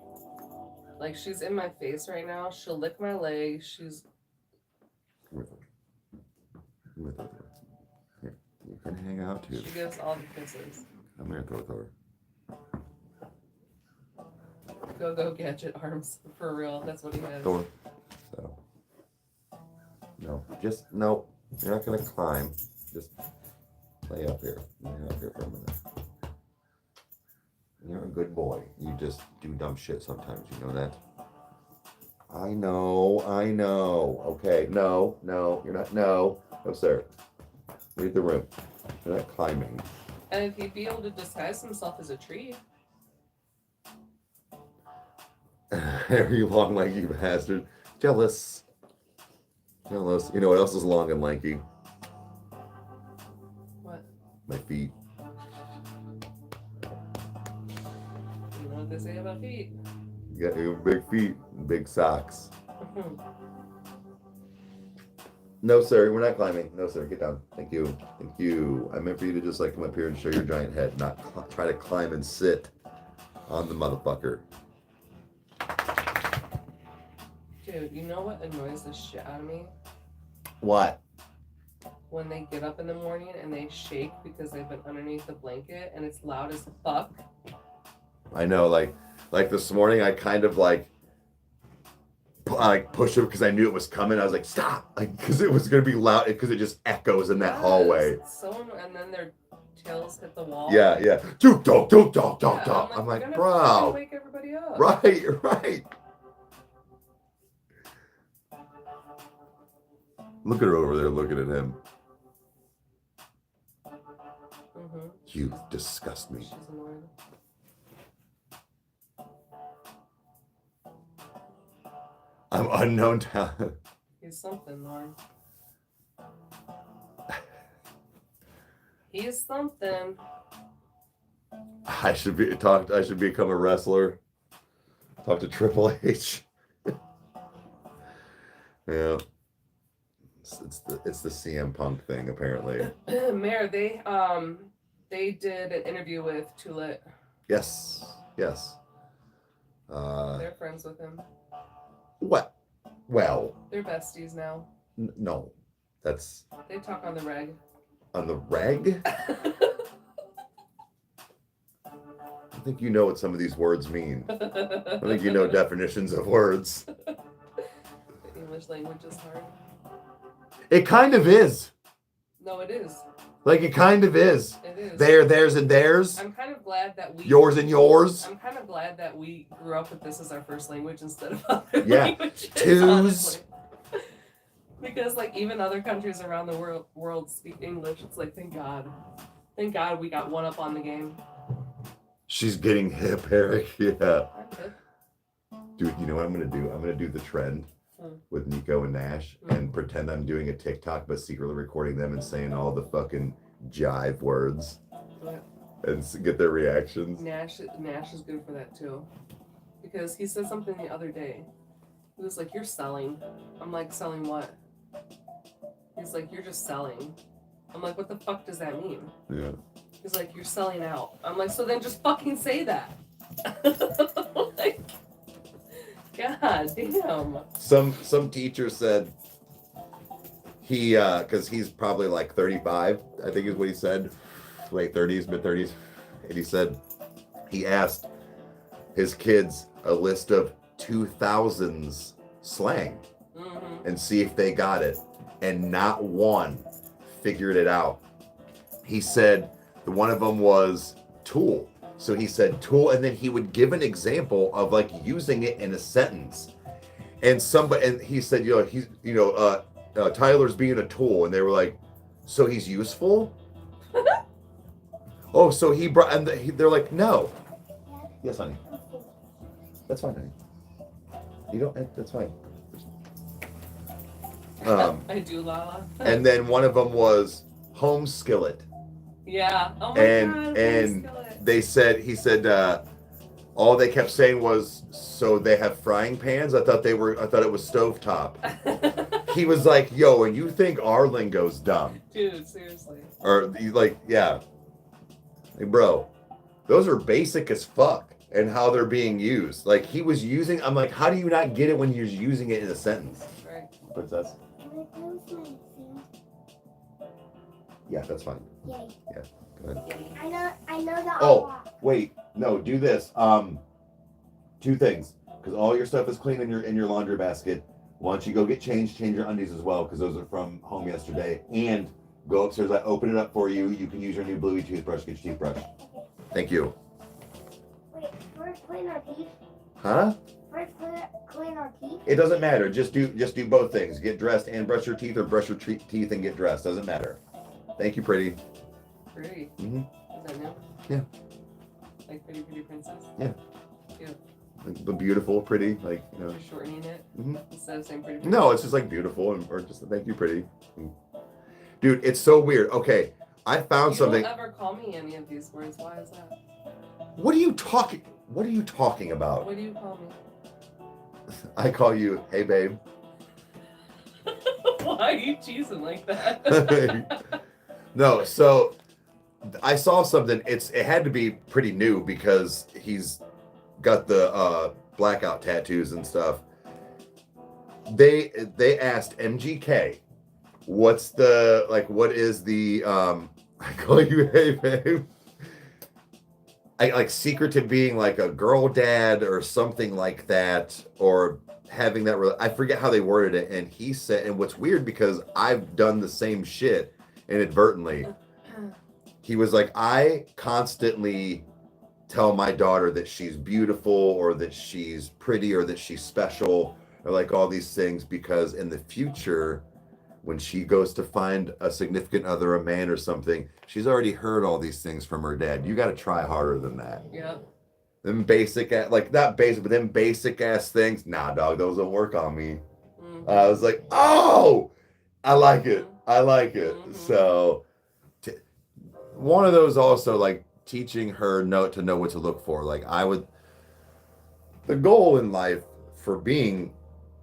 she's in my face right now. She'll lick my leg. She's Here, you can hang out too. She gives all the kisses. I'm here, Thor. Go gadget arms for real. That's what he has. Thor. So. No. You're not gonna climb. Just lay up here. Lay up here for a minute. You're a good boy. You just do dumb shit sometimes. You know that. I know. Okay. No. You're not. No, sir. Read the room. You're not climbing. And if he'd be able to disguise himself as a tree. Very long, lanky bastard. Jealous. You know what else is long and lanky? What? My feet. You know what they say about feet? You got big feet and big socks. No, sir, we're not climbing. No, sir, get down. Thank you. I meant for you to just come up here and show your giant head, not try to climb and sit on the motherfucker. Dude, you know what annoys the shit out of me? What? When they get up in the morning and they shake because they've been underneath the blanket and it's loud as fuck. I know, like this morning, I kind of pushed it because I knew it was coming. I was like, stop, because it was gonna be loud because it just echoes in that hallway. And then their tails hit the wall. Yeah. Dog. I'm like, bro. Wake everybody up. Right. Look at her over there looking at him. Mm-hmm. You disgust me. She's annoying. I'm unknown talent. He's something, Lauren. He's something. I should become a wrestler. Talk to Triple H. Yeah. It's the CM Punk thing, apparently. Mayor, they did an interview with Tulit. Yes. They're friends with him. What? Well. They're besties now. No. That's... They talk on the reg. On the reg? I think you know what some of these words mean. I think you know definitions of words. The English language is hard. It kind of is. No, it is. It kind of is. It is. Theirs, and theirs. I'm kind of glad that we... Yours and yours. I'm kind of glad that we grew up with this as our first language instead of other languages. Twos. Honestly. Because, even other countries around the world speak English. It's thank God. Thank God we got one up on the game. She's getting hip, Eric. Yeah. I'm good. Dude, you know what I'm going to do? I'm going to do the trend with Nico and Nash and pretend I'm doing a TikTok, but secretly recording them and saying all the fucking jive words. What? And get their reactions. Nash is good for that, too. Because he said something the other day. He was like, you're selling. I'm like, selling what? He's like, you're just selling. I'm like, what the fuck does that mean? Yeah. He's like, you're selling out. I'm like, so then just fucking say that. God damn. Some teacher said he, because he's probably 35, I think is what he said, late 30s, mid 30s, and he said he asked his kids a list of 2000s slang and see if they got it, and not one figured it out. He said one of them was tool. So he said tool, and then he would give an example of using it in a sentence. And he said, Tyler's being a tool, and they were like, so he's useful? Oh, so he brought, and they're like, no. Yes, honey. That's fine, honey. You don't. That's fine. I do, Lala. And then one of them was home skillet. Yeah. Oh my god. And he said all they kept saying was, so they have frying pans? I thought it was stovetop. He was like, yo, and you think our lingo's dumb. Dude, seriously. Or like, yeah. Hey, bro, those are basic as fuck and how they're being used. Like he was using, I'm like, how do you not get it when you're using it in a sentence? Right. Princess? Yeah, that's fine. Yay. Yeah, go ahead. I know the Oh, wait, no, do this. Two things, because all your stuff is clean in your laundry basket. Why don't you go get changed, change your undies as well, because those are from home yesterday. And go upstairs, I open it up for you. You can use your new Bluey toothbrush, get your teeth brushed. Thank you. Wait, first clean our teeth? Huh? First clean our teeth? It doesn't matter. Just do both things. Get dressed and brush your teeth, or brush your teeth and get dressed. Doesn't matter. Thank you, pretty. Pretty. Mm-hmm. Is that new? Yeah. Like pretty princess? Yeah. Cute. The beautiful, pretty, like, you know. You're shortening it Mm-hmm. instead of saying pretty. No, it's just like beautiful, or just thank you, pretty. Dude, it's so weird. Okay, I found something. You don't ever call me any of these words. Why is that? What are you talking about? What do you call me? I call you, hey babe. Why are you cheesing like that? No, so I saw something. It had to be pretty new because he's got the blackout tattoos and stuff. They asked MGK, what is the I call you hey babe. I like secret to being like a girl dad or something like that, or having that I forget how they worded it. And he said, and what's weird because I've done the same shit inadvertently. He was like, I constantly tell my daughter that she's beautiful or that she's pretty or that she's special or like all these things because in the future when she goes to find a significant other, a man or something, she's already heard all these things from her dad. You got to try harder than that. Yeah. Them basic, like not basic, but them basic ass things. Nah, dog, those don't work on me. Mm-hmm. I was like, oh, I like it. I like it. Mm-hmm. So one of those also like teaching her to know what to look for. Like the goal in life for being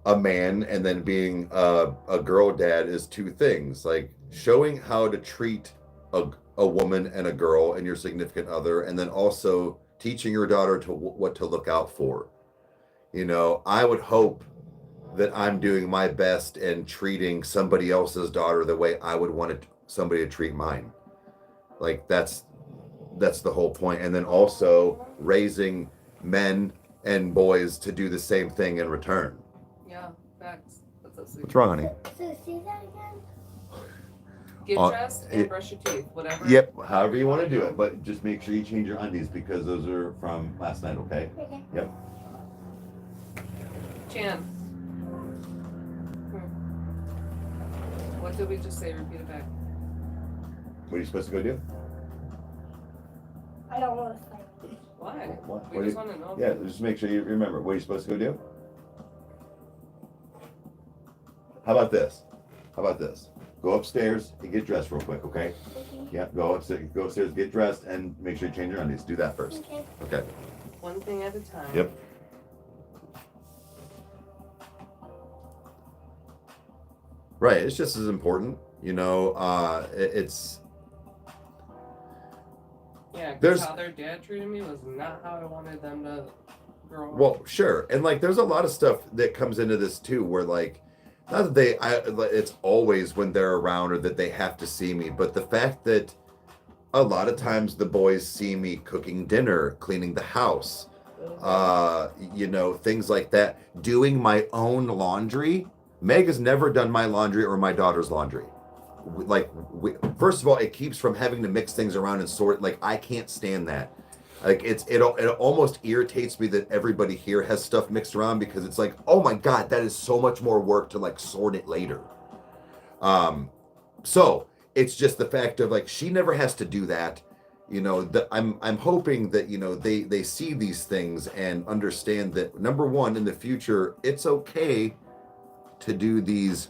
a man and then being a girl dad is two things, like showing how to treat a woman and a girl and your significant other, and then also teaching your daughter to what to look out for. You know, I would hope that I'm doing my best in treating somebody else's daughter the way I would want somebody to treat mine. Like that's the whole point. And then also raising men and boys to do the same thing in return. Yeah, facts. That's so sweet. What's wrong, honey? So say that again? Get dressed and brush your teeth, whatever. Yep, however you want to do it, but just make sure you change your undies because those are from last night, okay? Okay. Yep. Chan. What did we just say? Repeat it back. What are you supposed to go do? I don't want to say. Why? What? We just want to know. Yeah, just make sure you remember. What are you supposed to go do? How about this? Go upstairs and get dressed real quick, okay? Yeah, go upstairs, get dressed, and make sure you change your undies. Do that first. Okay. One thing at a time. Yep. Right, it's just as important, you know. It's. Yeah, There's- because how their dad treated me was not how I wanted them to grow up. Well, sure, and like, there's a lot of stuff that comes into this too, where like, not that it's always when they're around or that they have to see me, but the fact that a lot of times the boys see me cooking dinner, cleaning the house, you know, things like that, doing my own laundry. Meg has never done my laundry or my daughter's laundry. First of all, it keeps from having to mix things around and sort. Like, I can't stand that. Like, it almost irritates me that everybody here has stuff mixed around because it's like, oh my God, that is so much more work to like sort it later. So it's just the fact of like, she never has to do that. you know, I'm hoping that, you know, they see these things and understand that, number one, in the future, it's okay to do these,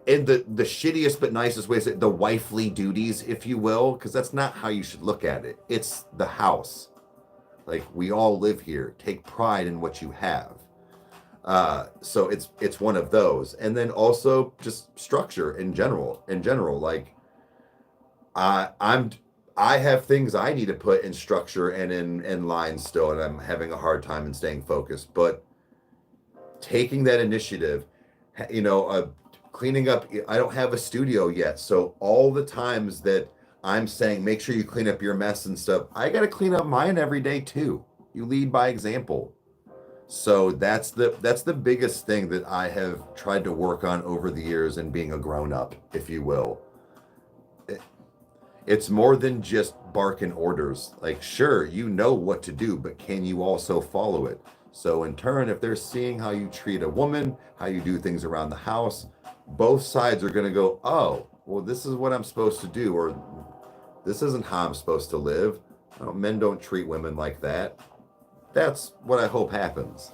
in the shittiest but nicest ways, the wifely duties, if you will, because that's not how you should look at it. It's the house. Like, we all live here. Take pride in what you have. So it's one of those. And then also just structure in general. Like, I have things I need to put in structure and in lines still, and I'm having a hard time in staying focused. But taking that initiative, you know, cleaning up. I don't have a studio yet, so all the times that I'm saying make sure you clean up your mess and stuff, I got to clean up mine every day too. You lead by example. So that's the biggest thing that I have tried to work on over the years, and being a grown up, if you will. It's more than just barking orders. Like, sure, you know what to do, but can you also follow it? So in turn, if they're seeing how you treat a woman, how you do things around the house, both sides are going to go, oh, well, this is what I'm supposed to do, or this isn't how I'm supposed to live. Oh, men don't treat women like that. That's what I hope happens.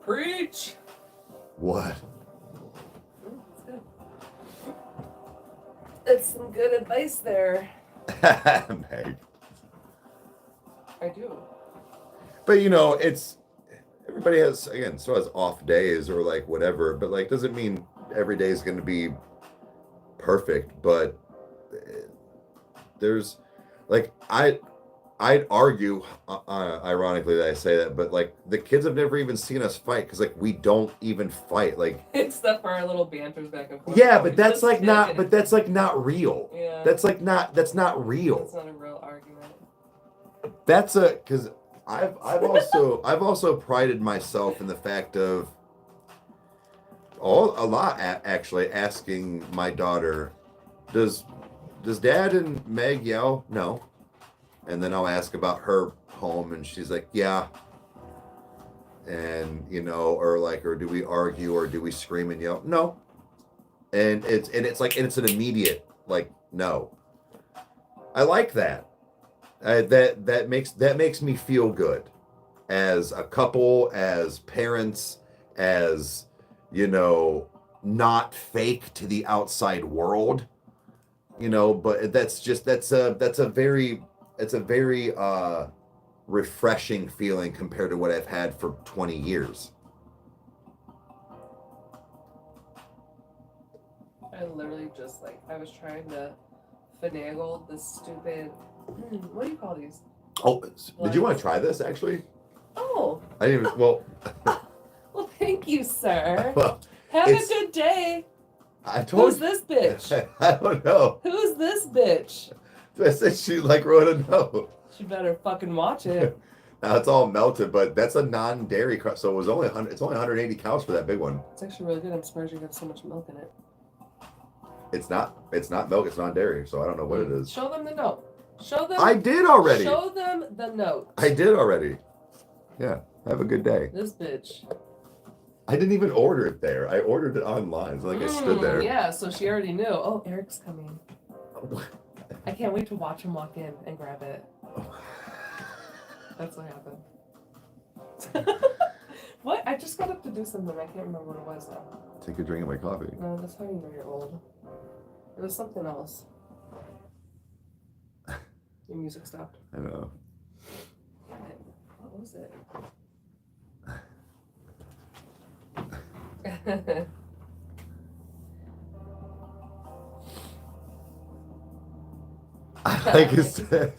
Preach. What? That's good. That's some good advice there. Meg. I do. But you know, it's everybody has, again, so has off days or like whatever, but like doesn't mean every day is going to be perfect. But there's like I'd argue, ironically that I say that, but like the kids have never even seen us fight, because like we don't even fight. Like, except for our little banters back and forth. yeah, but that's like not. But that's like not real. Yeah. That's like not. That's not real. It's not a real argument. That's because I've also prided myself in the fact of actually asking my daughter, does Dad and Meg yell? No. And then I'll ask about her home, and she's like, yeah. And you know, or do we argue, or do we scream and yell? No. And it's an immediate like no. I like that. That makes me feel good as a couple, as parents, as, you know, not fake to the outside world, you know. But that's a very refreshing feeling compared to what I've had for 20 years. I literally just I was trying to finagle this stupid, what do you call these? Oh, did you want to try this actually? Oh. I didn't even, well. Well, thank you, sir. Well, have a good day. I told Who's this bitch? I don't know. Who's this bitch? I said she wrote a note. She better fucking watch it. Now it's all melted, but that's a non-dairy so it was only 100. It's only 180 calories for that big one. It's actually really good. I'm surprised you have so much milk in it. It's not milk. It's non-dairy, so I don't know what it is. Show them the note. Show them. I did already. Show them the note. I did already. Yeah. Have a good day. This bitch. I didn't even order it there. I ordered it online. So I stood there. Yeah, so she already knew. Oh, Eric's coming. I can't wait to watch him walk in and grab it. That's what happened. What? I just got up to do something. I can't remember what it was though. Take a drink of my coffee. No, that's how you know you're old. It was something else. Your music stopped. I know. What was it? Like I said.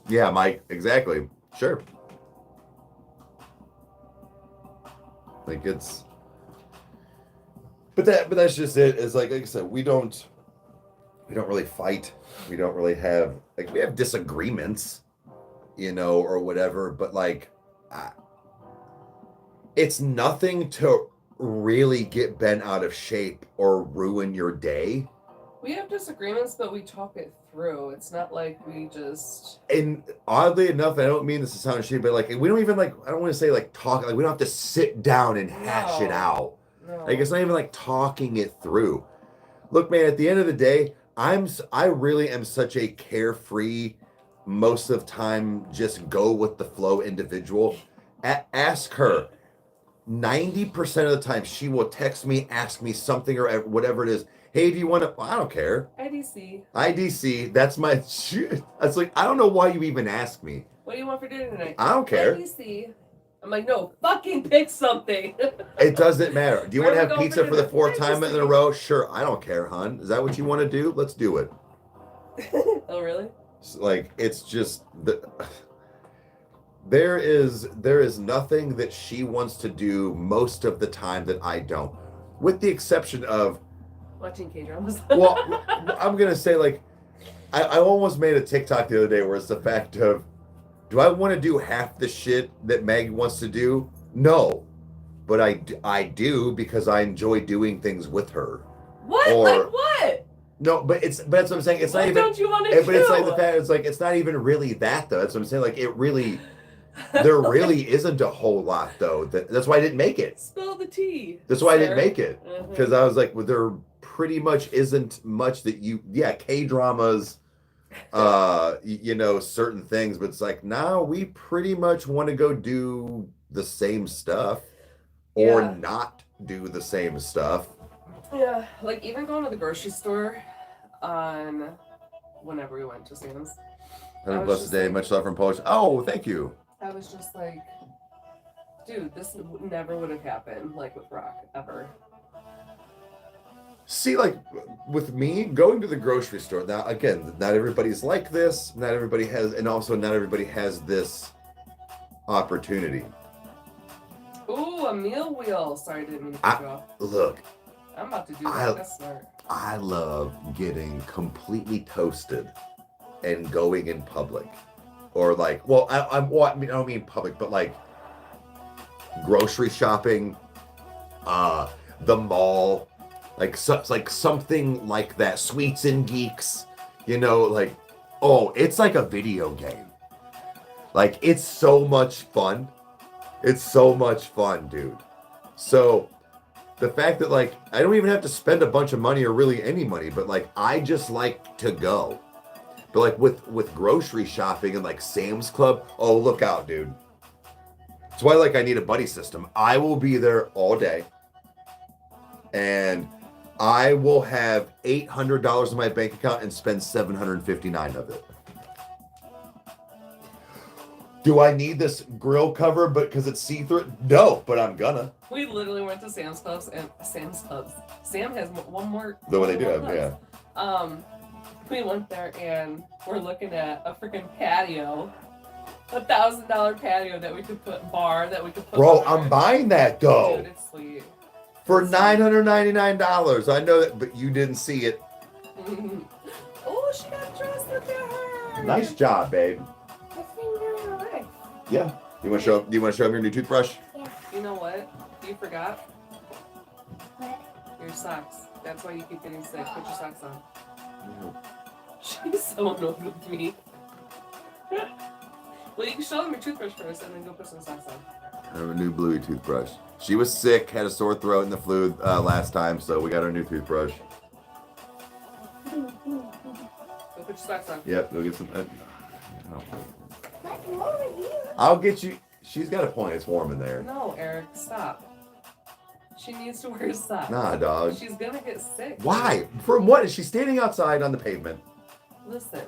Yeah, Mike, exactly. Sure. Like it's but that's just it. It's like I said, we don't really fight. We don't really have we have disagreements, you know, or whatever, but it's nothing to really get bent out of shape or ruin your day. We have disagreements, but we talk it through. It's not like we just. And oddly enough, I don't mean this to sound shitty, but like we don't even like, I don't want to say like talk, like we don't have to sit down and hash it No. out. No. Like it's not even like talking it through. Look, man, at the end of the day, I really am such a carefree, most of the time, just go with the flow individual. Ask her. 90% of the time, she will text me, ask me something or whatever it is. Hey, do you want to? I don't care. IDC. IDC. That's my shit. That's like, I don't know why you even ask me. What do you want for dinner tonight? I don't care. IDC. I'm like, no, fucking pick something. It doesn't matter. Do you want to have pizza for the fourth time in a IDC. row? Sure. I don't care, hon. Is that what you want to do? Let's do it. Oh, really? Like, it's just there is nothing that she wants to do most of the time that I don't, with the exception of watching K-dramas. well, I'm gonna say, like, I almost made a TikTok the other day where it's the fact of, do I want to do half the shit that Meg wants to do? No, but I do because I enjoy doing things with her. What? Or, like what? No, but that's what I'm saying. It's what not even. Don't you want to do? But it's like the fact. It's like it's not even really that though. That's what I'm saying. Like it really. There really isn't a whole lot though. That's why I didn't make it. Spill the tea. That's why sir. I didn't make it, because Mhm. I was like, well, there pretty much isn't much that K dramas, you know, certain things, but it's like now we pretty much want to go do the same stuff, or Yeah. not do the same stuff. Yeah, like even going to the grocery store on whenever we went to Sam's. Have a was blessed just day. like- Much love from Polish. Oh, thank you. I was just like, dude, this never would have happened, like with Rock, ever. See, like with me going to the grocery store, now again, not everybody's like this, not everybody has, and also not everybody has this opportunity. Ooh, a meal wheel. Sorry, didn't mean to cut you off. Look, I'm about to do that. That's smart. I love getting completely toasted and going in public, or like, well, I don't mean public, but like grocery shopping, the mall, like something like that. Sweets and Geeks, you know, like, oh, it's like a video game. Like it's so much fun. It's so much fun, dude. So the fact that like I don't even have to spend a bunch of money or really any money, but like I just like to go. But like with grocery shopping and like Sam's Club, oh, look out, dude. That's why like I need a buddy system. I will be there all day, and I will have $800 in my bank account and spend $759 of it. Do I need this grill cover because it's see-through? No, but I'm gonna. We literally went to Sam's Clubs and Sam's Clubs. Sam has one more. The way they do one have, Clubs. yeah. We went there and we're looking at a freaking patio, $1,000 patio that we could put bar that we could put. Bro, over. I'm buying that though. Dude, it's sweet. For $999. I know that, but you didn't see it. Oh, she got dressed. Look at her. Nice job, babe. This thing really works. Yeah. You want to show? Do you want to show them your new toothbrush? Yeah. You know what? You forgot What? your socks. That's why you keep getting sick. Put your socks on. She's so annoyed with me. Well, you can show them your toothbrush first and then go put some socks on. I have a new Bluey toothbrush. She was sick, had a sore throat and the flu last time, so we got her new toothbrush. Go put your socks on. Yep, go get some. What's wrong with you? I'll get you. She's got a point. It's warm in there. No, Eric, stop. She needs to wear socks. Nah, dog. She's gonna get sick. Why? From what? Is she standing outside on the pavement? Listen.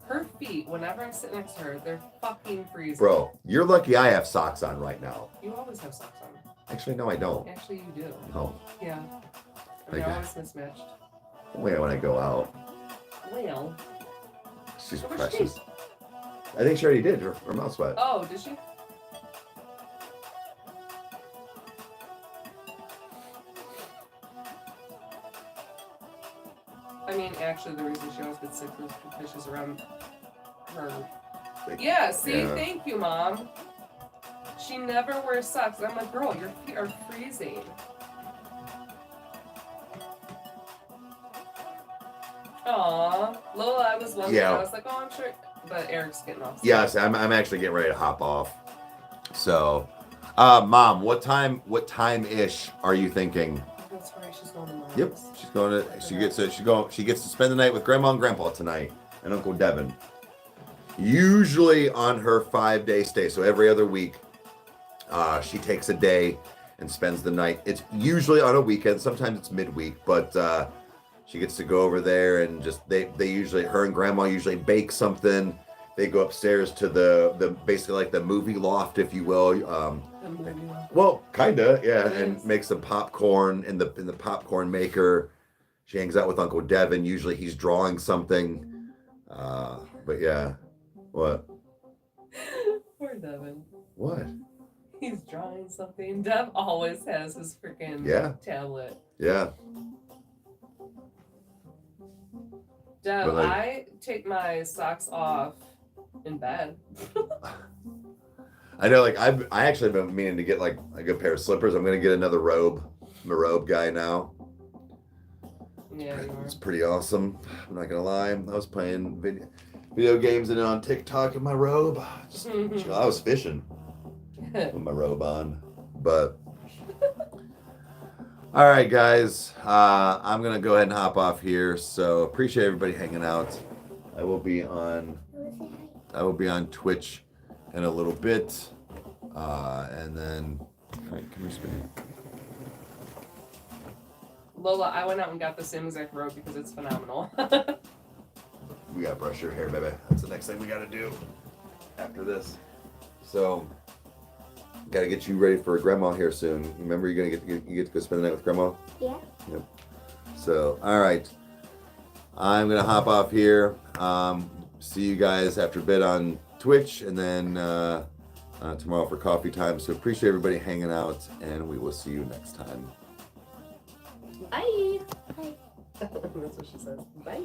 Her feet, whenever I sit next to her, they're fucking freezing. Bro, you're lucky I have socks on right now. You always have socks on. Actually, no, I don't. Actually, you do. No. Yeah. And Like they're that. always mismatched. Only when I go out. Well. She's Where's precious. I think she already did. Her mouth sweat. Oh, did she? I mean, actually, the reason she always gets sick is because she's around her. Yeah, see, Yeah. thank you, Mom. She never wears socks. I'm like, girl, your feet are freezing. Aw, Lola, I was wondering. Yeah. I was like, oh, I'm sure, but Eric's getting off. Yes, I'm actually getting ready to hop off. So, Mom, what time-ish are you thinking? That's right. She's going to Mom's. Yep, she's going to. She gets to spend the night with Grandma and Grandpa tonight, and Uncle Devin. Usually on her 5-day stay, so every other week, she takes a day and spends the night. It's usually on a weekend. Sometimes it's midweek, but she gets to go over there and just they usually, her and Grandma usually bake something. They go upstairs to the basically like the movie loft, if you will. Well, kinda, yeah, and make some popcorn in the popcorn maker. She hangs out with Uncle Devin. Usually he's drawing something. But yeah, what? Poor Devin. What? He's drawing something. Dev always has his freaking tablet. Yeah. Dev, But, like- I take my socks off in bed. I know, like I actually been meaning to get like a good pair of slippers. I'm gonna get another robe. I'm a robe guy now. Yeah, you It's pretty awesome. I'm not gonna lie. I was playing video games and on TikTok in my robe. Just, I was fishing with my robe on. But all right, guys. I'm gonna go ahead and hop off here. So appreciate everybody hanging out. I will be on Twitch in a little bit, and then all right, come here, Spinny. Lola, I went out and got the same exact robe because it's phenomenal. We gotta brush your hair, baby. That's the next thing we gotta do after this. So, gotta get you ready for Grandma here soon. Remember, you get to go spend the night with Grandma. Yeah. Yep. So, all right, I'm gonna hop off here. See you guys after a bit on Twitch, and then tomorrow for coffee time. So appreciate everybody hanging out, and we will see you next time. Bye. Bye. That's what she says. Bye.